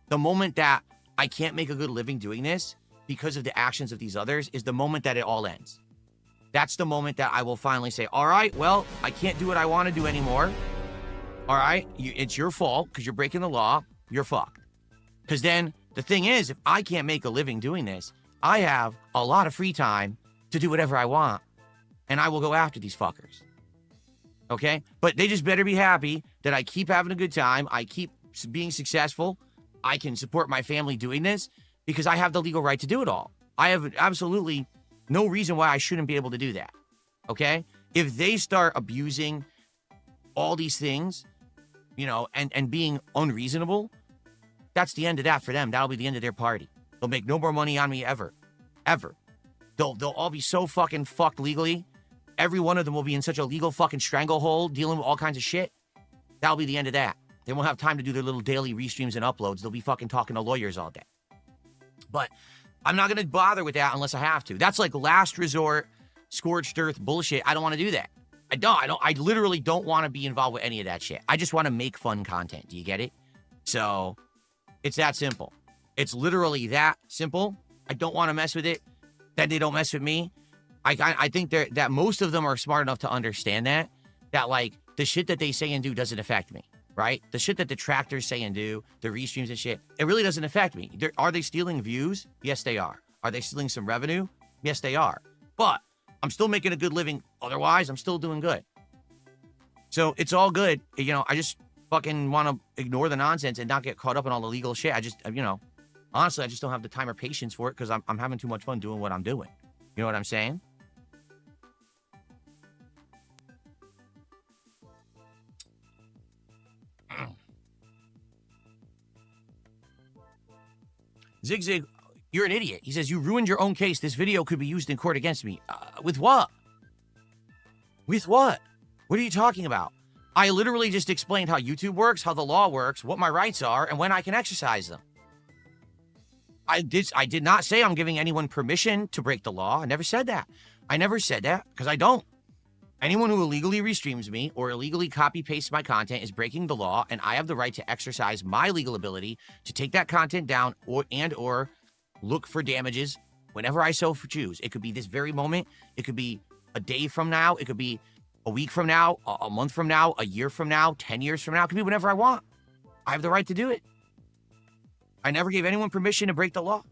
the moment that I can't make a good living doing this because of the actions of these others is the moment that it all ends. That's the moment that I will finally say, all right, well, I can't do what I want to do anymore. All right, it's your fault because you're breaking the law. You're fucked. Because then the thing is, if I can't make a living doing this, I have a lot of free time to do whatever I want. And I will go after these fuckers. Okay? But they just better be happy that I keep having a good time. I keep being successful. I can support my family doing this because I have the legal right to do it all. I have absolutely no reason why I shouldn't be able to do that. Okay? If they start abusing all these things, you know, and being unreasonable, that's the end of that for them. That'll be the end of their party. They'll make no more money on me ever. Ever. They'll all be so fucking fucked legally every one of them will be in such a legal fucking stranglehold dealing with all kinds of shit. That'll be the end of that. They won't have time to do their little daily restreams and uploads. They'll be fucking talking to lawyers all day. But I'm not going to bother with that unless I have to. That's like last resort, scorched earth bullshit. I don't want to do that. I literally don't want to be involved with any of that shit. I just want to make fun content. Do you get it? So it's that simple. It's literally that simple. I don't want to mess with it. Then they don't mess with me. I think that most of them are smart enough to understand that like the shit that they say and do doesn't affect me, right? The shit that detractors say and do, the restreams and shit, it really doesn't affect me. Are they stealing views? Yes, they are. Are they stealing some revenue? Yes, they are. But I'm still making a good living. Otherwise, I'm still doing good. So it's all good. You know, I just fucking want to ignore the nonsense and not get caught up in all the legal shit. I just, you know, honestly, I just don't have the time or patience for it because I'm having too much fun doing what I'm doing. You know what I'm saying? Zig, you're an idiot. He says, you ruined your own case. This video could be used in court against me. With what? With what? What are you talking about? I literally just explained how YouTube works, how the law works, what my rights are, and when I can exercise them. I did not say I'm giving anyone permission to break the law. I never said that. I never said that because I don't. Anyone who illegally restreams me or illegally copy-pastes my content is breaking the law, and I have the right to exercise my legal ability to take that content down or look for damages whenever I so choose. It could be this very moment. It could be a day from now. It could be a week from now, a month from now, a year from now, 10 years from now. It could be whenever I want. I have the right to do it. I never gave anyone permission to break the law.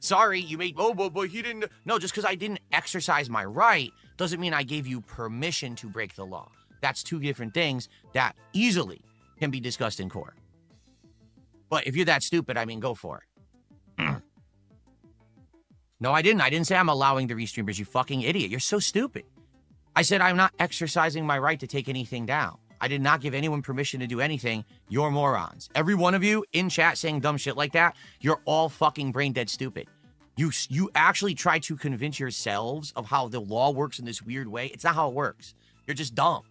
Sorry, you made, but he didn't. No, just because I didn't exercise my right doesn't mean I gave you permission to break the law. That's two different things that easily can be discussed in court. But if you're that stupid, I mean, go for it. No, I didn't. I didn't say I'm allowing the restreamers, you fucking idiot. You're so stupid. I said I'm not exercising my right to take anything down. I did not give anyone permission to do anything. You're morons. Every one of you in chat saying dumb shit like that, you're all fucking brain dead stupid. You actually try to convince yourselves of how the law works in this weird way. It's not how it works. You're just dumb.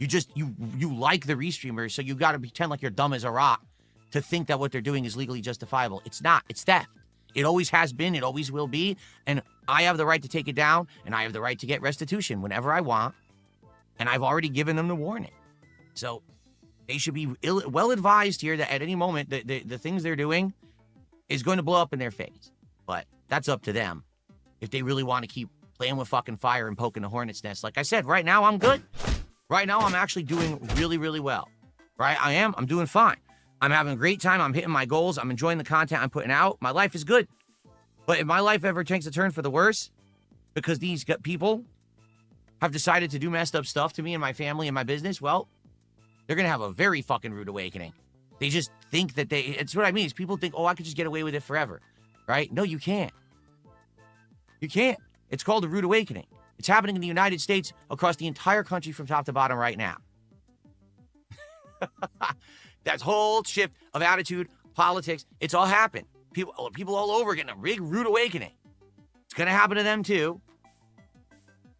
You like the restreamers, so you got to pretend like you're dumb as a rock to think that what they're doing is legally justifiable. It's not. It's theft. It always has been. It always will be. And I have the right to take it down, and I have the right to get restitution whenever I want. And I've already given them the warning. So they should be well advised here that at any moment, the things they're doing is going to blow up in their face. But that's up to them. If they really want to keep playing with fucking fire and poking the hornet's nest. Like I said, right now I'm good. Right now I'm actually doing really, really well. Right? I am. I'm doing fine. I'm having a great time. I'm hitting my goals. I'm enjoying the content I'm putting out. My life is good. But if my life ever takes a turn for the worse, because these people have decided to do messed up stuff to me and my family and my business, well, they're going to have a very fucking rude awakening. They just think that it's what I mean is people think, oh, I could just get away with it forever. Right? No, you can't. You can't. It's called a rude awakening. It's happening in the United States across the entire country from top to bottom right now. That whole shift of attitude, politics, it's all happened. People all over getting a big rude awakening. It's going to happen to them too.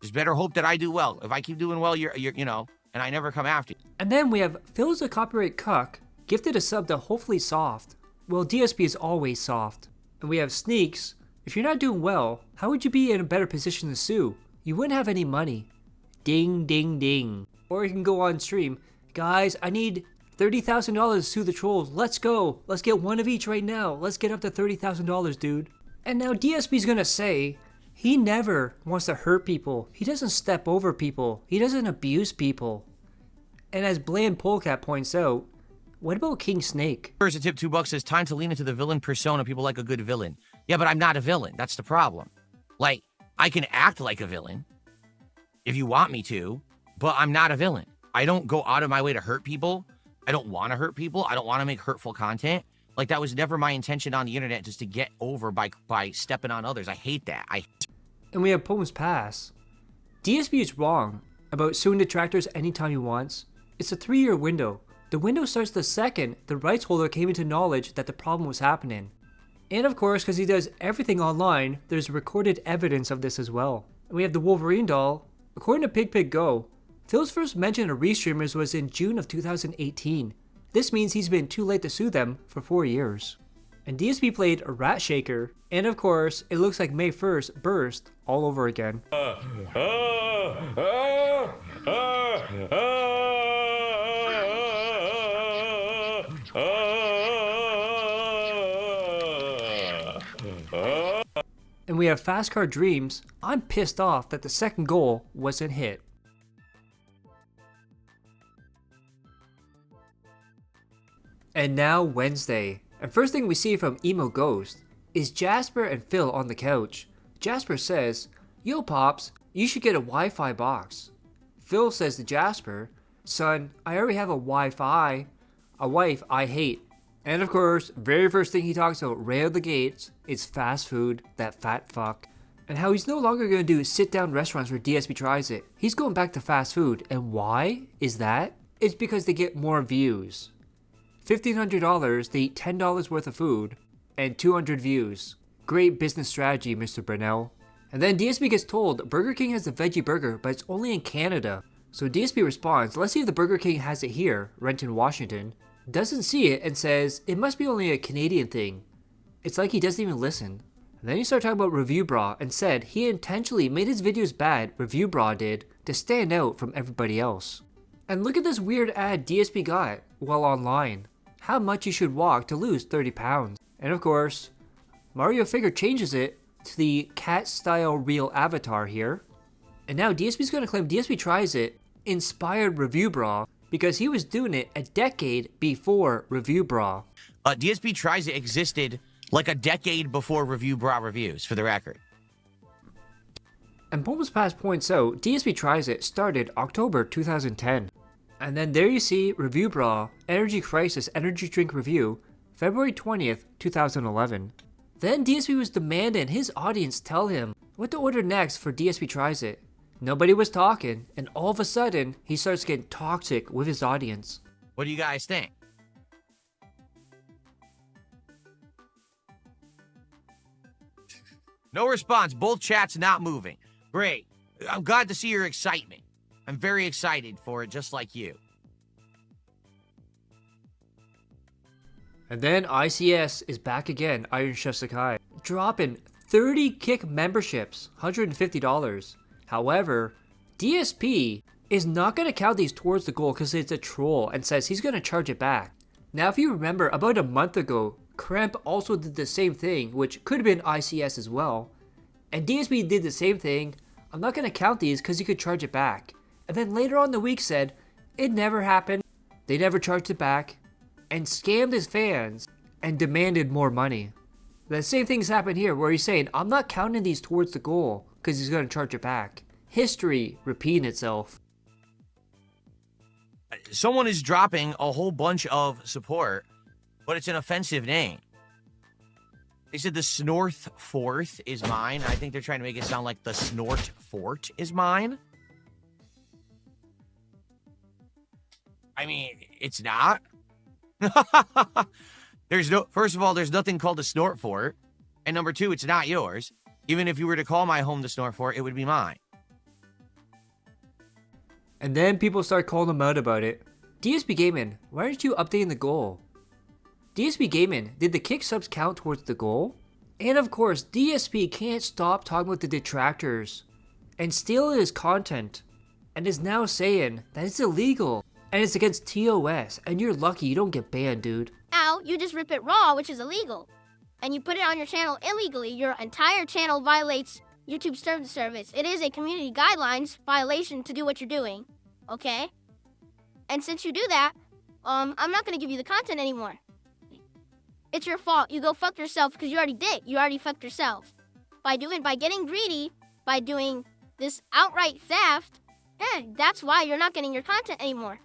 Just better hope that I do well. If I keep doing well, you're and I never come after you. And then we have Phil's the Copyright Cuck, gifted a sub to Hopefully Soft. Well, DSP is always soft. And we have Sneaks. If you're not doing well, how would you be in a better position to sue? You wouldn't have any money. Ding, ding, ding. Or you can go on stream. Guys, I need $30,000 to sue the trolls. Let's go. Let's get one of each right now. Let's get up to $30,000, dude. And now DSP's gonna say he never wants to hurt people. He doesn't step over people. He doesn't abuse people. And as Bland Polecat points out, what about King Snake? Here's a tip, $2 says, time to lean into the villain persona. People like a good villain. Yeah, but I'm not a villain. That's the problem. Like, I can act like a villain if you want me to, but I'm not a villain. I don't go out of my way to hurt people. I don't want to hurt people. I don't want to make hurtful content. Like, that was never my intention on the internet, just to get over by stepping on others. I hate that. And we have Poems Pass. DSP is wrong about suing detractors anytime he wants. It's a 3-year window. The window starts the second the rights holder came into knowledge that the problem was happening. And of course, because he does everything online, there's recorded evidence of this as well. And we have the Wolverine doll. According to PigPigGo, Phil's first mention of restreamers was in June of 2018. This means he's been too late to sue them for 4 years. And DSP played a Rat Shaker, and of course, it looks like May 1st burst all over again. And we have Fast Car Dreams. I'm pissed off that the second goal wasn't hit. And now Wednesday. And first thing we see from Emo Ghost is Jasper and Phil on the couch. Jasper says, "Yo Pops, you should get a Wi-Fi box." Phil says to Jasper, "Son, I already have a Wi-Fi. A wife I hate." And of course, very first thing he talks about right out of the gates is fast food, that fat fuck. And how he's no longer going to do sit-down restaurants where DSP tries it. He's going back to fast food. And why is that? It's because they get more views. $1,500, they eat $10 worth of food, and 200 views. Great business strategy, Mr. Brunel. And then DSP gets told Burger King has a veggie burger, but it's only in Canada. So DSP responds, let's see if the Burger King has it here, Renton, Washington. Doesn't see it and says, it must be only a Canadian thing. It's like he doesn't even listen. And then he started talking about Review Bra and said he intentionally made his videos bad, Review Bra did, to stand out from everybody else. And look at this weird ad DSP got while online. How much you should walk to lose 30 pounds. And of course, Mario Figure changes it to the cat-style real avatar here. And now DSP's going to claim DSP Tries It inspired Review Bra because he was doing it a decade before Review Bra. DSP Tries It existed like a decade before Review Bra reviews, for the record. And Pumas Pass points out, DSP Tries It started October 2010. And then there you see Review Bra, Energy Crisis Energy Drink Review, February 20th, 2011. Then DSP was demanding his audience tell him what to order next for DSP Tries It. Nobody was talking, and all of a sudden, he starts getting toxic with his audience. What do you guys think? No response. Both chats not moving. Great. I'm glad to see your excitement. I'm very excited for it, just like you. And then ICS is back again, Iron Chef Sakai, dropping 30 Kick memberships, $150. However, DSP is not going to count these towards the goal because it's a troll and says he's going to charge it back. Now, if you remember, about a month ago, Kremp also did the same thing, which could have been ICS as well. And DSP did the same thing. I'm not going to count these because you could charge it back. And then later on in the week said, it never happened. They never charged it back. And scammed his fans and demanded more money. The same thing's happened here where he's saying, I'm not counting these towards the goal because he's going to charge it back. History repeating itself. Someone is dropping a whole bunch of support, but it's an offensive name. They said the Snorth Fourth is mine. I think they're trying to make it sound like the Snort Fort is mine. I mean, it's not. First of all, there's nothing called a Snort Fort. And number two, it's not yours. Even if you were to call my home the Snort Fort, it would be mine. And then people start calling him out about it. DSP Gaming, why aren't you updating the goal? DSP Gaming, did the kick subs count towards the goal? And of course, DSP can't stop talking about the detractors and stealing his content and is now saying that it's illegal and it's against TOS and you're lucky you don't get banned, dude. Now, you just rip it raw, which is illegal. And you put it on your channel illegally, your entire channel violates YouTube's terms of service. It is a community guidelines violation to do what you're doing, okay? And since you do that, I'm not gonna give you the content anymore. It's your fault. You go fuck yourself because you already did. You already fucked yourself. By getting greedy, by doing this outright theft, that's why you're not getting your content anymore.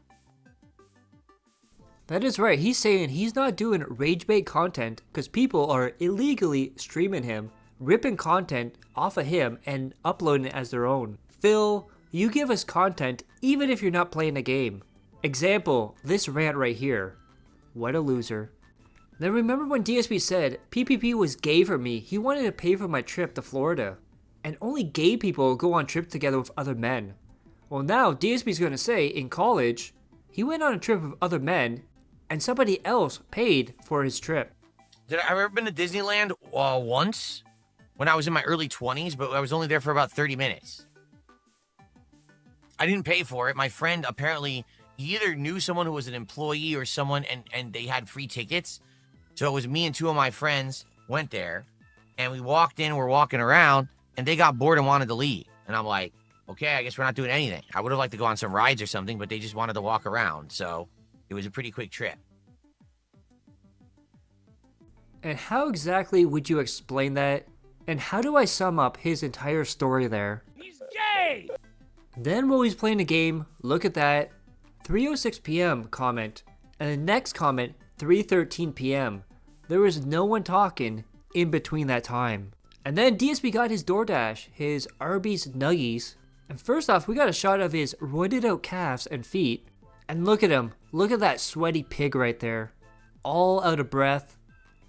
That is right. He's saying he's not doing rage bait content because people are illegally streaming him, ripping content off of him and uploading it as their own. Phil, you give us content even if you're not playing a game. Example, this rant right here. What a loser. Then remember when DSP said PPP was gay for me, he wanted to pay for my trip to Florida. and only gay people go on trips together with other men. Well, now DSP's gonna say in college, he went on a trip with other men, and somebody else paid for his trip. Did I ever been to Disneyland once? When I was in my early 20s, but I was only there for about 30 minutes. I didn't pay for it. My friend apparently either knew someone who was an employee or someone, and they had free tickets. So it was me and two of my friends went there, and we walked in, we're walking around, and they got bored and wanted to leave. And I'm like, okay, I guess we're not doing anything. I would have liked to go on some rides or something, but they just wanted to walk around. So it was a pretty quick trip. And how exactly would you explain that? And how do I sum up his entire story there? He's gay! Then while he's playing the game, look at that, 3:06 p.m. comment, and the next comment, 3:13 p.m. There was no one talking in between that time. And then DSP got his DoorDash, his Arby's Nuggies, and first off, we got a shot of his roided out calves and feet. And look at him, look at that sweaty pig right there. All out of breath,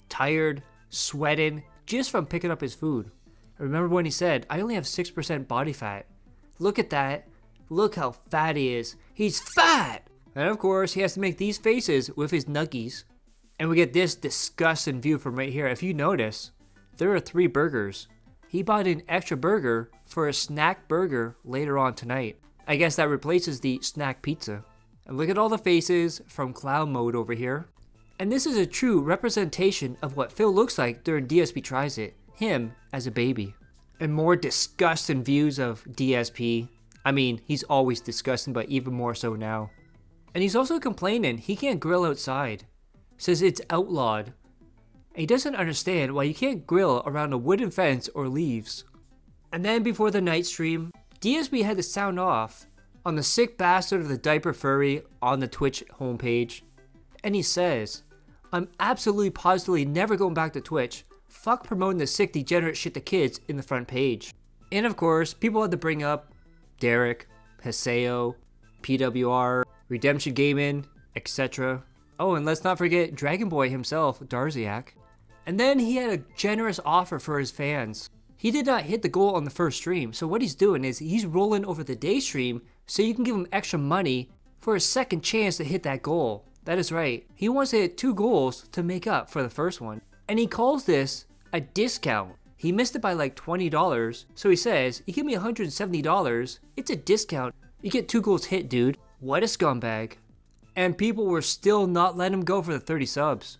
tired, sweating, just from picking up his food. I remember when he said, I only have 6% body fat. Look at that. Look how fat he is. He's fat! And of course, he has to make these faces with his nuggies. And we get this disgusting view from right here. If you notice, there are 3 burgers. He bought an extra burger for a snack burger later on tonight. I guess that replaces the snack pizza. And look at all the faces from clown mode over here. And this is a true representation of what Phil looks like during DSP Tries It, him as a baby. And more disgusting views of DSP. I mean, he's always disgusting, but even more so now. And he's also complaining he can't grill outside. Says it's outlawed. And he doesn't understand why you can't grill around a wooden fence or leaves. And then before the night stream, DSP had to sound off on the sick bastard of the diaper furry on the Twitch homepage. And he says, I'm absolutely positively never going back to Twitch. Fuck promoting the sick degenerate shit to kids in the front page. And of course, people had to bring up DERICH, Haseo, PWR, Redemption Gaming, etc. Oh, and let's not forget Dragon Boy himself, Darziak. And then he had a generous offer for his fans. He did not hit the goal on the first stream, so what he's doing is he's rolling over the day stream so you can give him extra money for a second chance to hit that goal. That is right. He wants to hit 2 goals to make up for the first one. And he calls this a discount. He missed it by like $20, so he says, you give me $170, it's a discount. You get 2 goals hit, dude. What a scumbag. And people were still not letting him go for the 30 subs.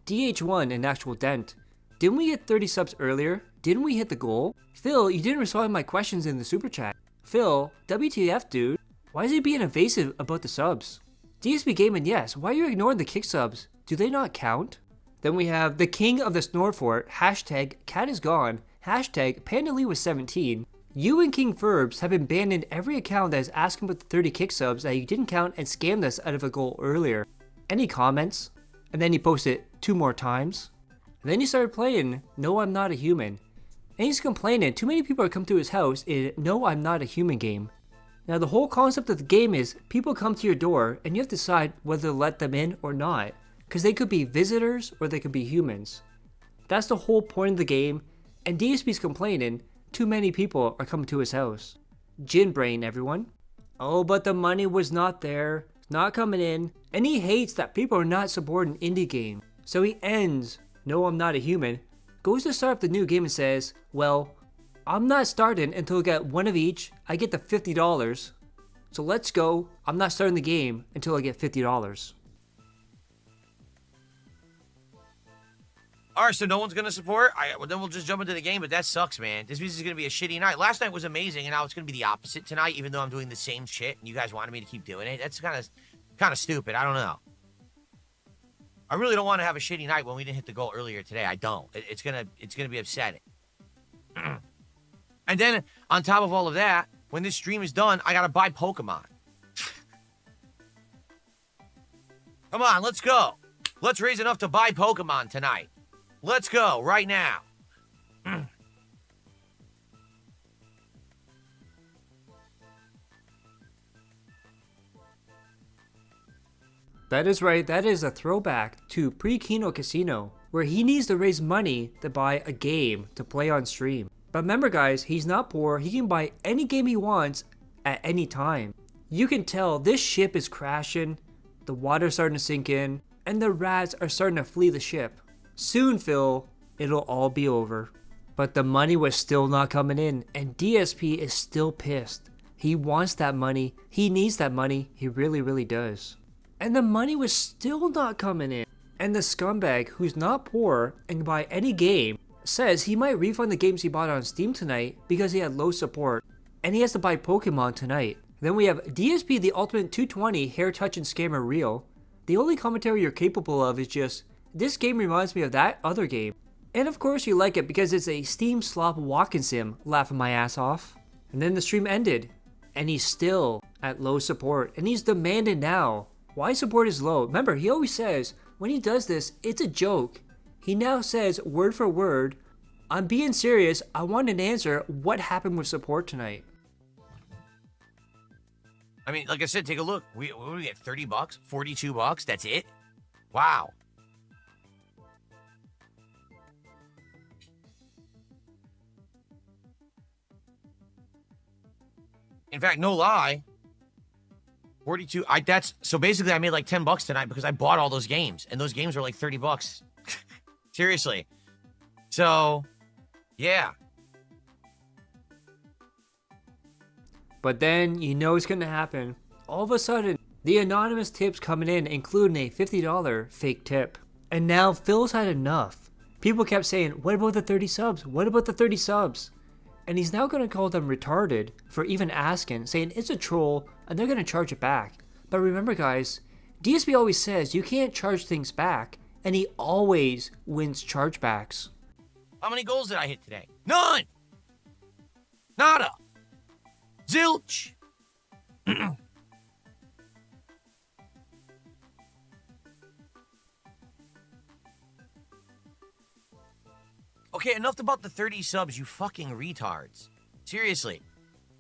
DH1 an actual dent. Didn't we hit 30 subs earlier? Didn't we hit the goal? Phil, you didn't respond to my questions in the super chat. Phil, WTF, dude? Why is he being evasive about the subs? DSP Gaming, yes. Why are you ignoring the kick subs? Do they not count? Then we have the king of the Snorefort, hashtag cat is gone, hashtag Pandalee was 17. You and King Ferbs have been banned in every account that is asking about the 30 kick subs that you didn't count and scammed us out of a goal earlier. Any comments? And then he posted it 2 more times. And then he started playing No I'm Not a Human. And he's complaining too many people are come to his house in No I'm Not a Human game. Now the whole concept of the game is people come to your door and you have to decide whether to let them in or not. Because they could be visitors or they could be humans. That's the whole point of the game, and DSP's complaining too many people are coming to his house. Gin brain, everyone. Oh, but the money was not there, it's not coming in, and he hates that people are not supporting indie game. So he ends No I'm Not a Human, goes to start up the new game and says, well, I'm not starting until I get 1 of each, I get the $50. So let's go, I'm not starting the game until I get $50. All right, so no one's going to support? Well, then we'll just jump into the game, but that sucks, man. This is going to be a shitty night. Last night was amazing, and now it's going to be the opposite tonight, even though I'm doing the same shit, and you guys wanted me to keep doing it. That's kind of stupid. I don't know. I really don't want to have a shitty night when we didn't hit the goal earlier today. I don't. It's gonna be upsetting. And then, on top of all of that, when this stream is done, I got to buy Pokemon. Come on, let's go. Let's raise enough to buy Pokemon tonight. Let's go, right now. That is right, that is a throwback to pre-Kino Casino, where he needs to raise money to buy a game to play on stream. But remember guys, he's not poor. He can buy any game he wants at any time. You can tell this ship is crashing, the water's starting to sink in, and the rats are starting to flee the ship. Soon, Phil, it'll all be over. But the money was still not coming in, and DSP is still pissed. He wants that money. He needs that money. He really, really does. And the money was still not coming in. And the scumbag, who's not poor and can buy any game, says he might refund the games he bought on Steam tonight because he had low support. And he has to buy Pokemon tonight. Then we have DSP the Ultimate 220 Hair Touching Scammer Reel. The only commentary you're capable of is just, this game reminds me of that other game. And of course you like it because it's a Steam slop walking sim, laughing my ass off. And then the stream ended. And he's still at low support. And he's demanding now why support is low. Remember, he always says, when he does this, it's a joke. He now says, word for word, I'm being serious, I want an answer, what happened with support tonight? I mean, like I said, take a look. What do we get, 30 bucks? 42 bucks? That's it? Wow. In fact, no lie. 42. So basically I made like 10 bucks tonight because I bought all those games, and those games were like 30 bucks. Seriously. So, yeah. But then you know it's gonna happen. All of a sudden, the anonymous tips coming in, including a $50 fake tip. And now Phil's had enough. People kept saying, what about the 30 subs? What about the 30 subs? And he's now gonna call them retarded for even asking, saying it's a troll, and they're gonna charge it back. But remember guys, DSP always says you can't charge things back, and he always wins chargebacks. How many goals did I hit today? None! Nada! Zilch! Okay, enough about the 30 subs, you fucking retards. Seriously.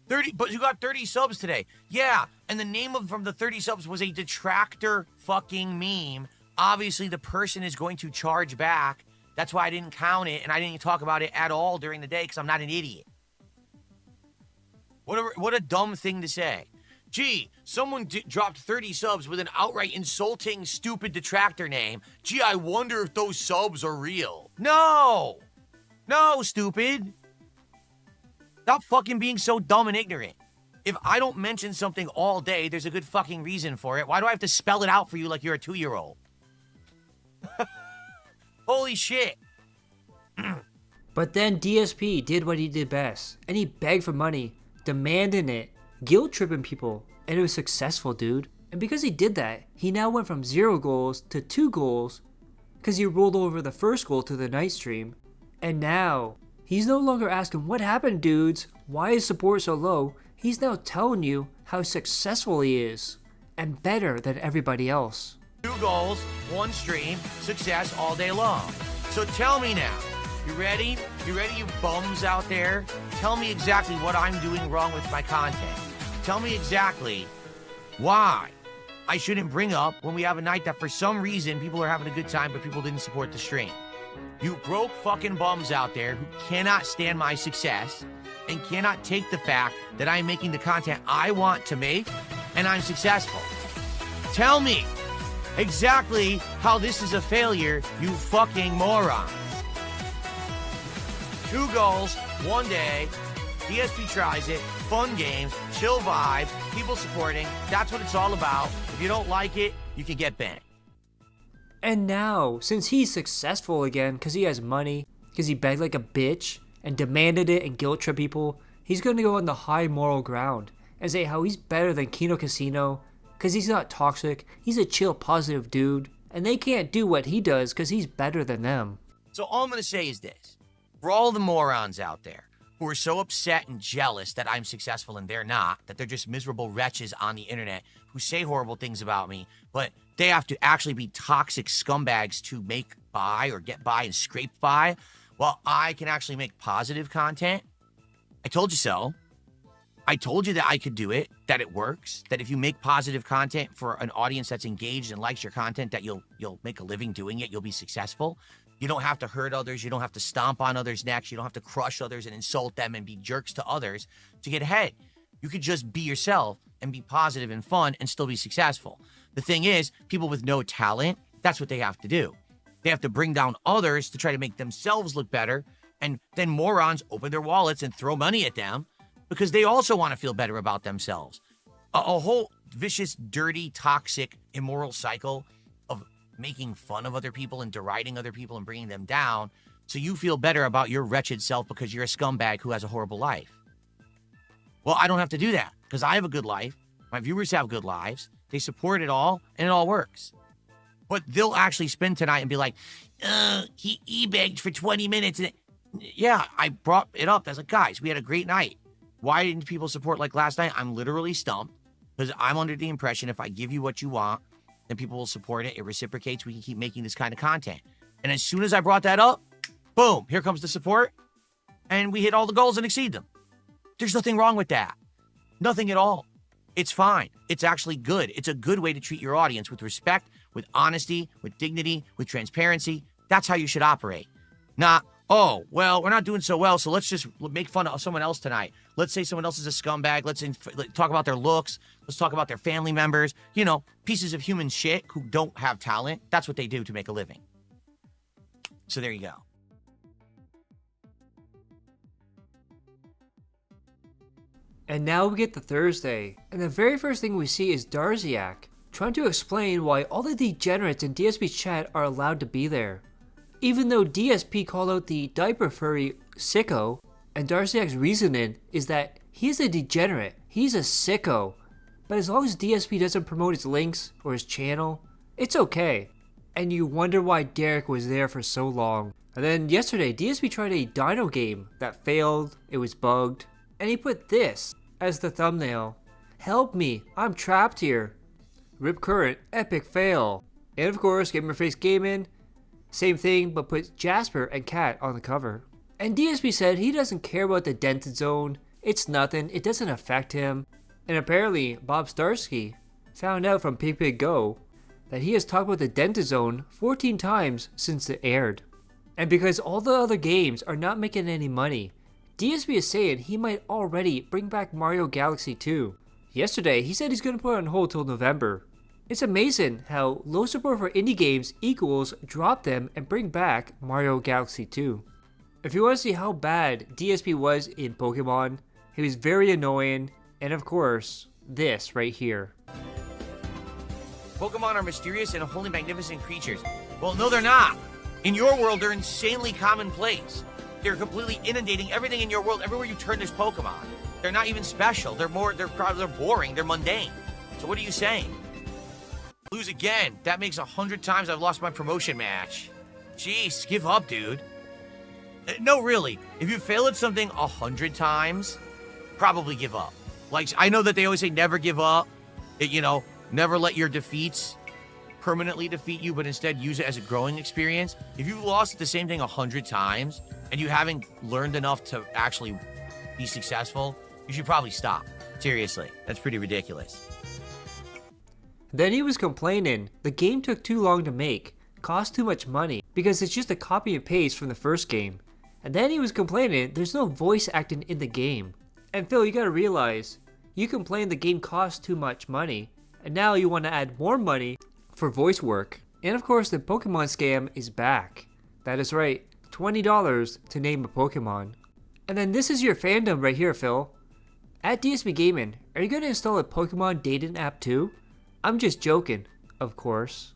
30, but you got 30 subs today. Yeah, and the name from the 30 subs was a detractor fucking meme. Obviously, the person is going to charge back. That's why I didn't count it, and I didn't talk about it at all during the day, because I'm not an idiot. What a dumb thing to say. Gee, someone dropped 30 subs with an outright insulting, stupid detractor name. Gee, I wonder if those subs are real. No! No, stupid. Stop fucking being so dumb and ignorant. If I don't mention something all day, there's a good fucking reason for it. Why do I have to spell it out for you like you're a 2-year-old? Holy shit. But then DSP did what he did best, and he begged for money, demanding it, guilt-tripping people, and it was successful, dude. And because he did that, he now went from 0 goals to 2 goals, because he rolled over the first goal to the night stream. And now, he's no longer asking, what happened, dudes? Why is support so low? He's now telling you how successful he is, and better than everybody else. 2 goals, 1 stream, success all day long. So tell me now, you ready? You ready, you bums out there? Tell me exactly what I'm doing wrong with my content. Tell me exactly why I shouldn't bring up when we have a night that for some reason people are having a good time but people didn't support the stream. You broke fucking bums out there who cannot stand my success and cannot take the fact that I'm making the content I want to make and I'm successful. Tell me exactly how this is a failure, you fucking morons. 2 goals, 1 day, DSP tries it, fun games, chill vibes, people supporting. That's what it's all about. If you don't like it, you can get banned. And now, since he's successful again because he has money, because he begged like a bitch and demanded it and guilt trip people, he's going to go on the high moral ground and say how he's better than Kino Casino because he's not toxic, he's a chill, positive dude, and they can't do what he does because he's better than them. So all I'm going to say is this. For all the morons out there who are so upset and jealous that I'm successful and they're not, that they're just miserable wretches on the internet who say horrible things about me, but they have to actually be toxic scumbags to make by or get by and scrape by, well, I can actually make positive content. I told you so. I told you that I could do it, that it works, that if you make positive content for an audience that's engaged and likes your content, that you'll make a living doing it, you'll be successful. You don't have to hurt others. You don't have to stomp on others' necks. You don't have to crush others and insult them and be jerks to others to get ahead. You could just be yourself and be positive and fun and still be successful. The thing is, people with no talent, that's what they have to do. They have to bring down others to try to make themselves look better, and then morons open their wallets and throw money at them because they also want to feel better about themselves. A whole vicious, dirty, toxic, immoral cycle of making fun of other people and deriding other people and bringing them down so you feel better about your wretched self because you're a scumbag who has a horrible life. Well, I don't have to do that because I have a good life. My viewers have good lives. They support it all, and it all works. But they'll actually spend tonight and be like, he e-begged for 20 minutes. And yeah, I brought it up. I was like, guys, we had a great night. Why didn't people support like last night? I'm literally stumped because I'm under the impression if I give you what you want, then people will support it. It reciprocates. We can keep making this kind of content. And as soon as I brought that up, boom, here comes the support. And we hit all the goals and exceed them. There's nothing wrong with that. Nothing at all. It's fine. It's actually good. It's a good way to treat your audience with respect, with honesty, with dignity, with transparency. That's how you should operate. Not, oh, well, we're not doing so well, so let's just make fun of someone else tonight. Let's say someone else is a scumbag. Let's talk about their looks. Let's talk about their family members. You know, pieces of human shit who don't have talent. That's what they do to make a living. So there you go. And now we get to Thursday, and the very first thing we see is Darziak trying to explain why all the degenerates in DSP's chat are allowed to be there. Even though DSP called out the diaper furry sicko, and Darziak's reasoning is that he's a degenerate, he's a sicko. But as long as DSP doesn't promote his links or his channel, it's okay. And you wonder why DERICH was there for so long. And then yesterday, DSP tried a dino game that failed, it was bugged, and he put this as the thumbnail. Help me, I'm trapped here. Rip Current, epic fail. And of course, Gamerface Gaming, same thing, but put Jasper and Cat on the cover. And DSP said he doesn't care about the dented zone. It's nothing, it doesn't affect him. And apparently, Bob Starsky found out from Pig Pig Go that he has talked about the dented zone 14 times since it aired. And because all the other games are not making any money, DSP is saying he might already bring back Mario Galaxy 2. Yesterday, he said he's going to put it on hold till November. It's amazing how low support for indie games equals drop them and bring back Mario Galaxy 2. If you want to see how bad DSP was in Pokemon, he was very annoying, and of course, this right here. Pokemon are mysterious and wholly magnificent creatures. Well, no, they're not. In your world, they're insanely commonplace. They're completely inundating everything in your world. Everywhere you turn, there's Pokemon. They're not even special. They're boring. They're mundane. So what are you saying? Lose again. That makes 100 times I've lost my promotion match. Jeez, give up, dude. No, really. If you fail at something 100 times, probably give up. Like, I know that they always say never give up. Never let your defeats permanently defeat you, but instead use it as a growing experience. If you've lost the same thing 100 times and you haven't learned enough to actually be successful, you should probably stop. Seriously, that's pretty ridiculous. Then he was complaining the game took too long to make, cost too much money, because it's just a copy and paste from the first game. And then he was complaining there's no voice acting in the game. And Phil, you gotta realize, you complain the game costs too much money, and now you want to add more money for voice work. And of course, the Pokemon scam is back. That is right, $20 to name a Pokemon. And then this is your fandom right here, Phil. At DSP Gaming, are you going to install a Pokemon dating app too? I'm just joking, of course.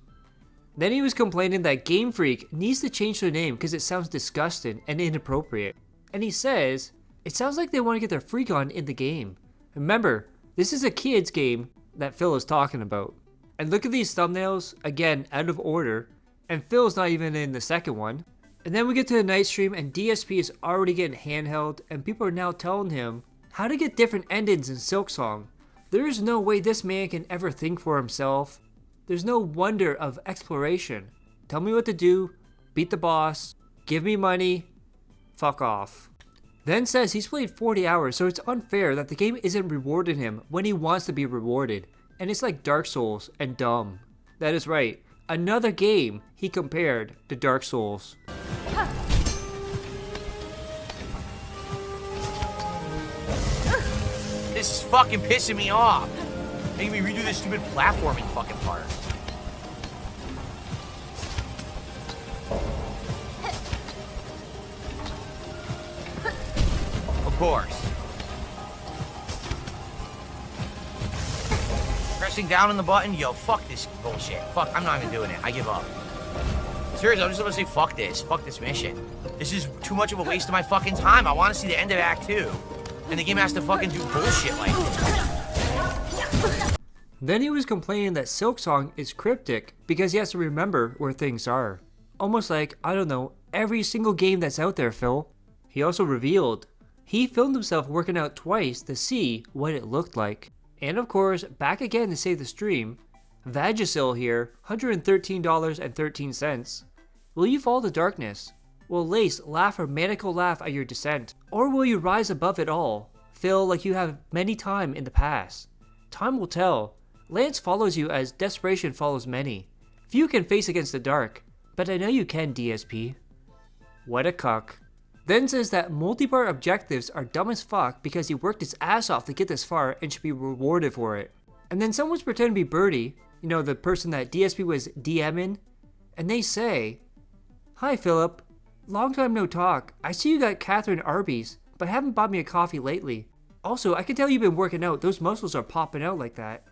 Then he was complaining that Game Freak needs to change their name because it sounds disgusting and inappropriate. And he says, it sounds like they want to get their freak on in the game. Remember, this is a kid's game that Phil is talking about. And look at these thumbnails, again, out of order. And Phil's not even in the second one. And then we get to the night stream and DSP is already getting handheld and people are now telling him how to get different endings in Silksong. There is no way this man can ever think for himself. There's no wonder of exploration. Tell me what to do, beat the boss, give me money, fuck off. Then says he's played 40 hours, so it's unfair that the game isn't rewarding him when he wants to be rewarded. And it's like Dark Souls and dumb. That is right. another game he compared to Dark Souls. This is fucking pissing me off. Making me redo this stupid platforming fucking part. Of course. Pressing down on the button? Yo, fuck this bullshit. Fuck, I'm not even doing it. I give up. Seriously, I'm just gonna say fuck this. Fuck this mission. This is too much of a waste of my fucking time. I want to see the end of Act 2. And the game has to fucking do bullshit like this. Then he was complaining that Silksong is cryptic because he has to remember where things are. Almost like, I don't know, every single game that's out there, Phil. He also revealed he filmed himself working out twice to see what it looked like. And of course, back again to save the stream, Vagisil here, $113.13. Will you fall to darkness? Will Lace laugh a maniacal laugh at your descent? Or will you rise above it all, Phil, like you have many times in the past? Time will tell. Lance follows you as desperation follows many. Few can face against the dark, but I know you can, DSP. What a cuck. Then says that multi-part objectives are dumb as fuck because he worked his ass off to get this far and should be rewarded for it. And then someone's pretending to be Birdie, you know, the person that DSP was DMing, and they say, "Hi Philip, long time no talk. I see you got Catherine Arby's, but haven't bought me a coffee lately. Also, I can tell you've been working out, those muscles are popping out like that."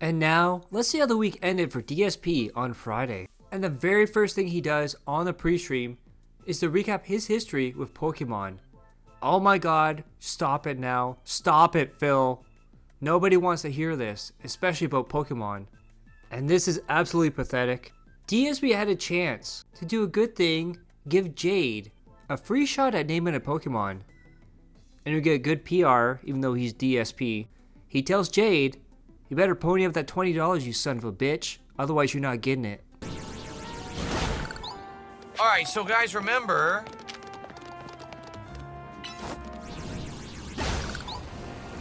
And now, let's see how the week ended for DSP on Friday. And the very first thing he does on the pre-stream is to recap his history with Pokemon. Oh my god, stop it now. Stop it, Phil. Nobody wants to hear this, especially about Pokemon. And this is absolutely pathetic. DSP had a chance to do a good thing, give Jade a free shot at naming a Pokemon. And he'll get good PR, even though he's DSP. He tells Jade, "You better pony up that $20, you son of a bitch, otherwise you're not getting it." Alright, so guys, remember,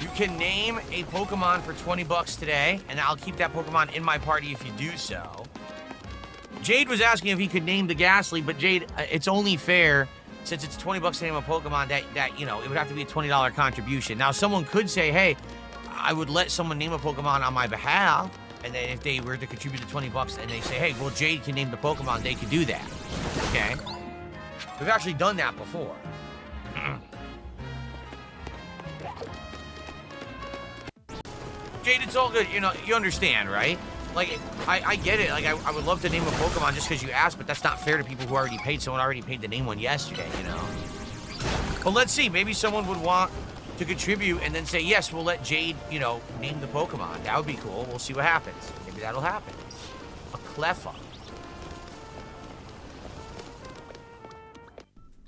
you can name a Pokemon for 20 bucks today, and I'll keep that Pokemon in my party if you do so. Jade was asking if he could name the Ghastly, but Jade, it's only fair, since it's 20 bucks to name a Pokemon, that you know, it would have to be a $20 contribution. Now, someone could say, hey, I would let someone name a Pokemon on my behalf, and then if they were to contribute to 20 bucks and they say, hey, well, Jade can name the Pokemon, they could do that. Okay? We've actually done that before. Jade, it's all good. You know, you understand, right? Like, I get it. Like, I would love to name a Pokemon just because you asked, but that's not fair to people who already paid. Someone already paid to name one yesterday, you know? But let's see. Maybe someone would want to contribute and then say, yes, we'll let Jade, you know, name the Pokemon. That would be cool. We'll see what happens. Maybe that'll happen. A Cleffa.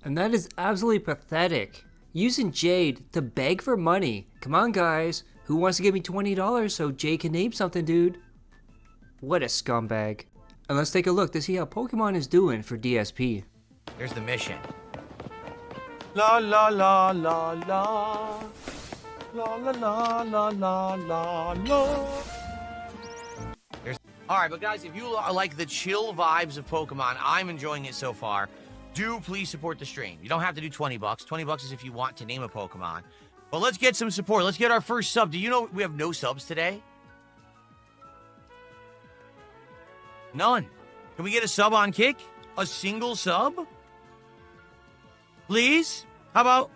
And that is absolutely pathetic. Using Jade to beg for money. Come on, guys. Who wants to give me $20 so Jade can name something, dude? What a scumbag. And let's take a look to see how Pokemon is doing for DSP. Here's the mission. La la la la la. La la la la la la la. Alright, but guys, if you like the chill vibes of Pokemon, I'm enjoying it so far. Do please support the stream. You don't have to do 20 bucks. 20 bucks is if you want to name a Pokemon. But let's get some support. Let's get our first sub. Do you know we have no subs today? None. Can we get a sub on Kick? A single sub? Please? How about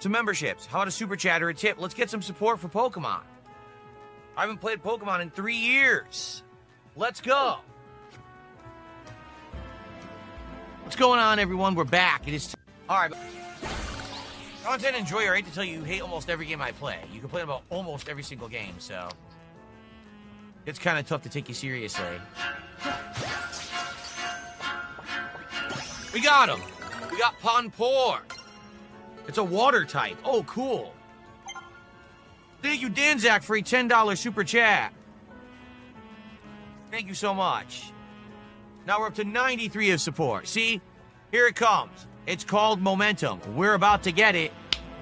some memberships? How about a super chat or a tip? Let's get some support for Pokemon. I haven't played Pokemon in 3 years. Let's go. What's going on, everyone? We're back. It is all right. Content enjoyer, I hate to tell you, you hate almost every game I play. You complain about almost every single game, so it's kind of tough to take you seriously. We got him. We got Ponpour. It's a water type. Oh, cool. Thank you, Danzak, for a $10 super chat. Thank you so much. Now we're up to 93 of support. See? Here it comes. It's called momentum. We're about to get it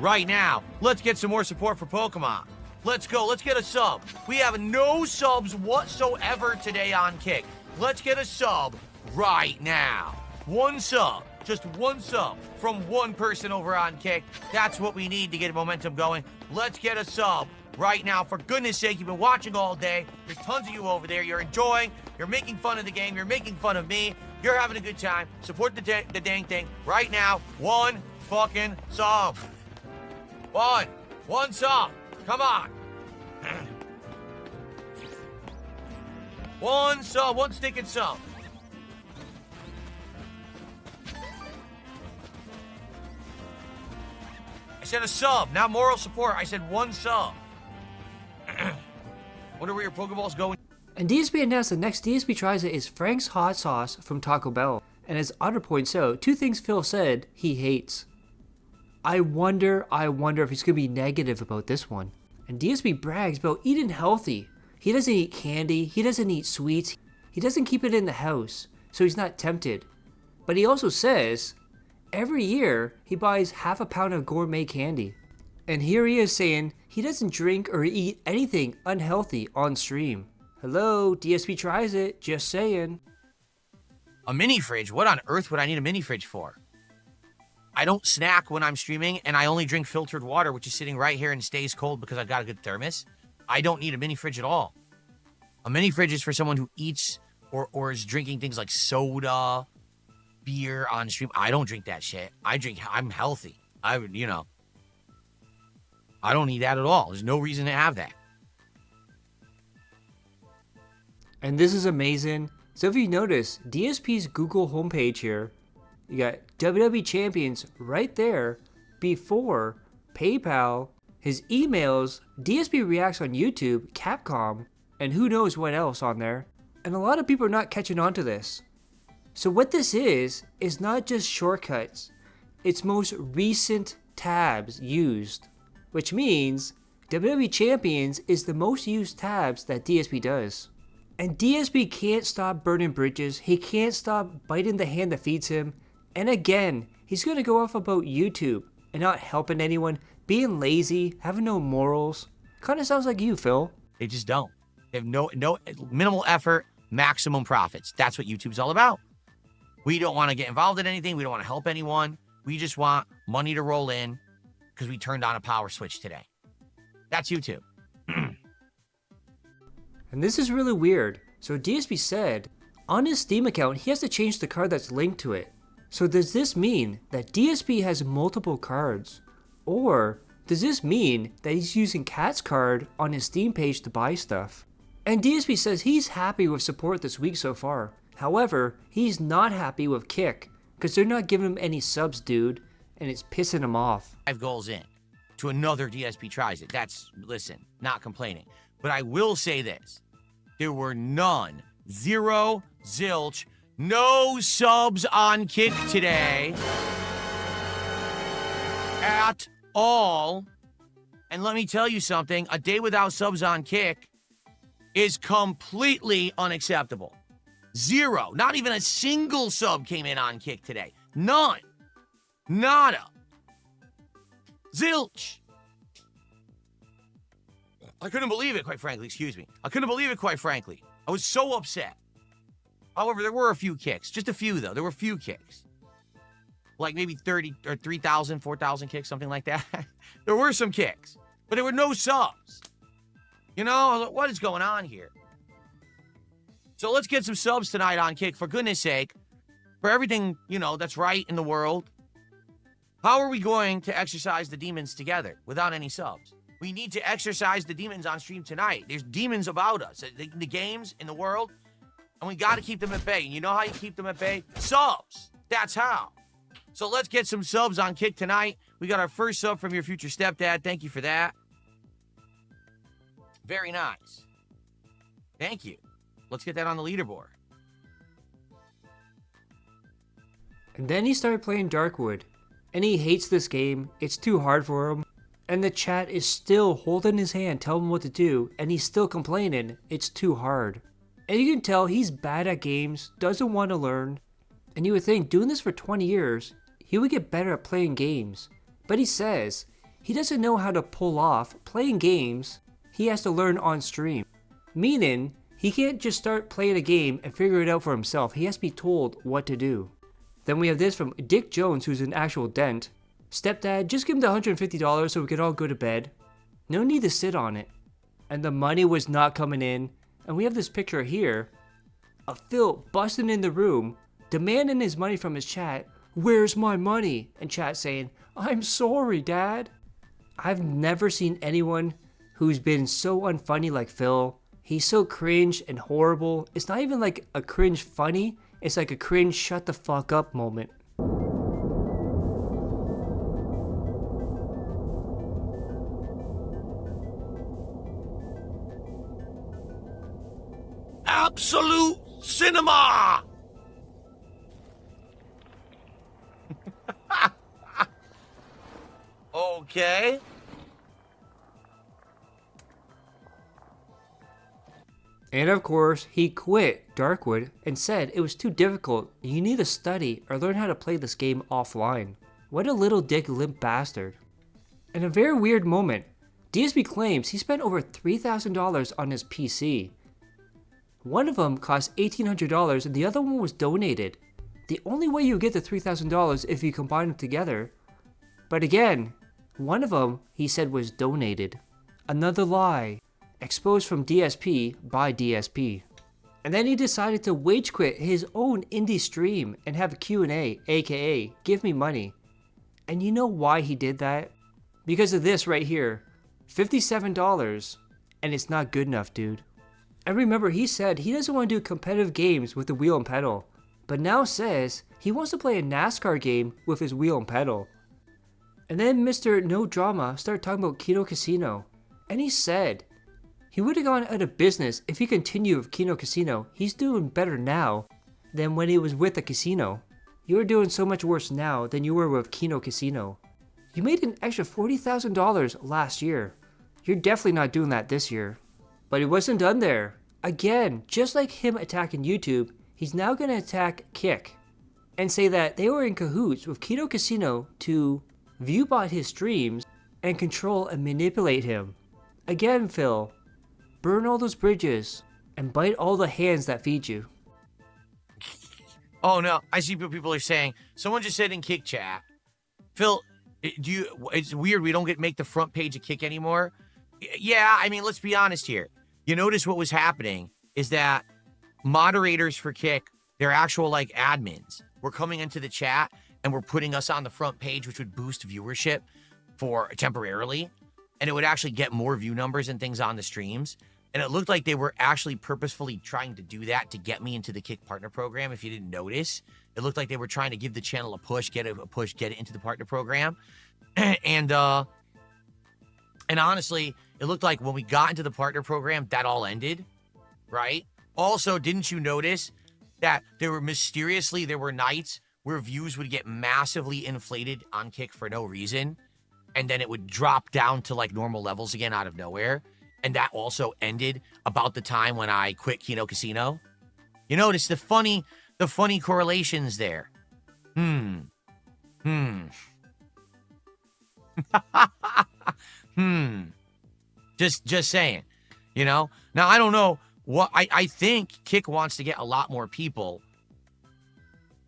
right now. Let's get some more support for Pokemon. Let's go. Let's get a sub. We have no subs whatsoever today on Kick. Let's get a sub right now. One sub. Just one sub from one person over on Kick. That's what we need to get momentum going. Let's get a sub right now. For goodness sake, you've been watching all day. There's tons of you over there. You're enjoying. You're making fun of the game. You're making fun of me. You're having a good time. Support the dang thing right now. One fucking sub. One sub. Come on. One sub. One stinking sub. I said a sub, not moral support. I said one sub. Wonder where your Pokeballs going. And DSP announced the next DSP Tries It is Frank's Hot Sauce from Taco Bell. And as Otter points out, 2 things Phil said he hates. I wonder if he's going to be negative about this one. And DSP brags about eating healthy. He doesn't eat candy, he doesn't eat sweets, he doesn't keep it in the house, so he's not tempted. But he also says every year he buys half a pound of gourmet candy. And here he is saying he doesn't drink or eat anything unhealthy on stream. Hello, DSP Tries It, just saying. A mini fridge? What on earth would I need a mini fridge for? I don't snack when I'm streaming, and I only drink filtered water, which is sitting right here and stays cold because I've got a good thermos. I don't need a mini fridge at all. A mini fridge is for someone who eats or is drinking things like soda, beer on stream. I don't drink that shit. I'm healthy. I don't need that at all. There's no reason to have that. And this is amazing. So if you notice, DSP's Google homepage here, you got WWE Champions right there before PayPal, his emails, DSP Reacts on YouTube, Capcom, and who knows what else on there. And a lot of people are not catching on to this. So what this is not just shortcuts. It's most recent tabs used, which means WWE Champions is the most used tabs that DSP does. And DSP can't stop burning bridges. He can't stop biting the hand that feeds him. And again, he's going to go off about YouTube and not helping anyone, being lazy, having no morals. Kind of sounds like you, Phil. They just don't. They have no minimal effort, maximum profits. That's what YouTube's all about. We don't want to get involved in anything. We don't want to help anyone. We just want money to roll in because we turned on a power switch today. That's YouTube. And this is really weird. So DSP said, on his Steam account, he has to change the card that's linked to it. So does this mean that DSP has multiple cards? Or does this mean that he's using Cat's card on his Steam page to buy stuff? And DSP says he's happy with support this week so far. However, he's not happy with Kick because they're not giving him any subs, dude, and it's pissing him off. 5 goals in to another DSP Tries It. Listen, not complaining. But I will say this. There were none, 0, zilch, no subs on Kick today at all. And let me tell you something, a day without subs on Kick is completely unacceptable. 0, not even a single sub came in on Kick today. None. Nada. Zilch. I couldn't believe it, quite frankly. Excuse me. I couldn't believe it, quite frankly. I was so upset. However, there were a few kicks. Just a few, though. There were a few kicks. Like maybe 30 or 3,000, 4,000 kicks, something like that. There were some kicks. But there were no subs. You know, I was like, what is going on here? So let's get some subs tonight on Kick, for goodness sake. For everything, that's right in the world. How are we going to exercise the demons together without any subs? We need to exercise the demons on stream tonight. There's demons about us, the games, in the world, and we got to keep them at bay. You know how you keep them at bay? Subs. That's how. So let's get some subs on Kick tonight. We got our first sub from your future stepdad. Thank you for that. Very nice. Thank you. Let's get that on the leaderboard. And then he started playing Darkwood. And he hates this game. It's too hard for him. And the chat is still holding his hand, telling him what to do, and he's still complaining it's too hard. And you can tell he's bad at games, doesn't want to learn. And you would think doing this for 20 years, he would get better at playing games. But he says he doesn't know how to pull off playing games he has to learn on stream. Meaning, he can't just start playing a game and figure it out for himself. He has to be told what to do. Then we have this from Dick Jones, who's an actual dent. Stepdad, just give him the $150 so we can all go to bed. No need to sit on it. And the money was not coming in. And we have this picture here of Phil busting in the room, demanding his money from his chat. Where's my money? And chat saying, I'm sorry, Dad. I've never seen anyone who's been so unfunny like Phil. He's so cringe and horrible. It's not even like a cringe funny. It's like a cringe shut the fuck up moment. Absolute cinema! Okay. And of course, he quit Darkwood and said it was too difficult. You need to study or learn how to play this game offline. What a little dick limp bastard. In a very weird moment, DSP claims he spent over $3,000 on his PC. One of them cost $1,800 and the other one was donated. The only way you get the $3,000 if you combine them together. But again, one of them he said was donated. Another lie. Exposed from DSP by DSP. And then he decided to wage quit his own indie stream and have a Q&A, aka give me money. And you know why he did that? Because of this right here. $57, and it's not good enough, dude. And remember, he said he doesn't want to do competitive games with the wheel and pedal, but now says he wants to play a NASCAR game with his wheel and pedal. And then Mr. No Drama started talking about Kino Casino, and he said he would have gone out of business if he continued with Kino Casino. He's doing better now than when he was with the casino. You're doing so much worse now than you were with Kino Casino. You made an extra $40,000 last year. You're definitely not doing that this year. But he wasn't done there. Again, just like him attacking YouTube, he's now going to attack Kick and say that they were in cahoots with Kino Casino to viewbot his streams and control and manipulate him. Again, Phil, burn all those bridges and bite all the hands that feed you. Oh no, I see what people are saying. Someone just said in Kick chat, Phil, it's weird we don't make the front page of Kick anymore. Yeah, I mean, let's be honest here. You notice what was happening is that moderators for Kick, their actual like admins, were coming into the chat and were putting us on the front page, which would boost viewership for temporarily. And it would actually get more view numbers and things on the streams. And it looked like they were actually purposefully trying to do that to get me into the Kick Partner Program. If you didn't notice, it looked like they were trying to give the channel a push, get it into the Partner Program. And honestly, it looked like when we got into the Partner Program, that all ended, right? Also, didn't you notice that there were nights where views would get massively inflated on Kick for no reason, and then it would drop down to like normal levels again out of nowhere? And that also ended about the time when I quit Kino Casino. You notice the funny correlations there. Just saying, you know? Now, I don't know what, I think Kick wants to get a lot more people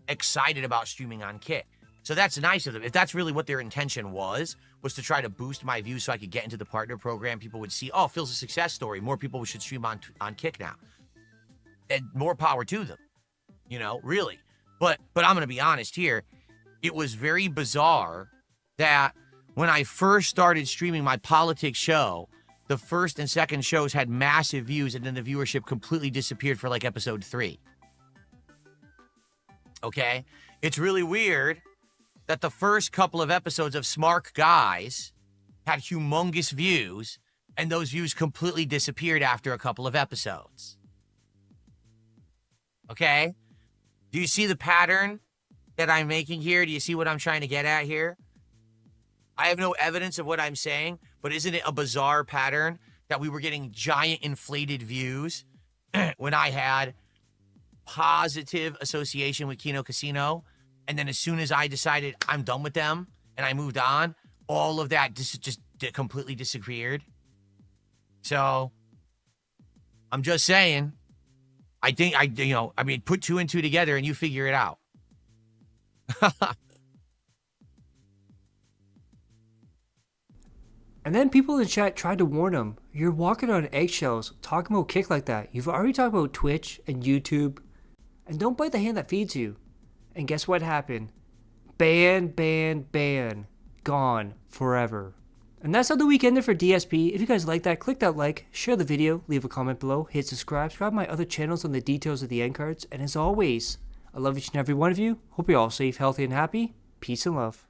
excited about streaming on Kick. So that's nice of them. If that's really what their intention was to try to boost my views so I could get into the Partner Program, people would see, oh, Phil's a success story. More people should stream on Kick now. And more power to them, you know, really. But I'm going to be honest here. It was very bizarre that when I first started streaming my politics show, the first and second shows had massive views, and then the viewership completely disappeared for like episode 3. Okay? It's really weird that the first couple of episodes of Smart Guys had humongous views, and those views completely disappeared after a couple of episodes. Okay? Do you see the pattern that I'm making here? Do you see what I'm trying to get at here? I have no evidence of what I'm saying, but isn't it a bizarre pattern that we were getting giant inflated views when I had positive association with Kino Casino, and then as soon as I decided I'm done with them and I moved on, all of that just completely disappeared? So I'm just saying, I think put 2 and 2 together and you figure it out. And then people in chat tried to warn him, you're walking on eggshells talking about Kick like that. You've already talked about Twitch and YouTube. And don't bite the hand that feeds you. And guess what happened? Ban, ban, ban. Gone forever. And that's how the week ended for DSP. If you guys like that, click that like, share the video, leave a comment below, hit subscribe my other channels on the details of the end cards. And as always, I love each and every one of you. Hope you're all safe, healthy, and happy. Peace and love.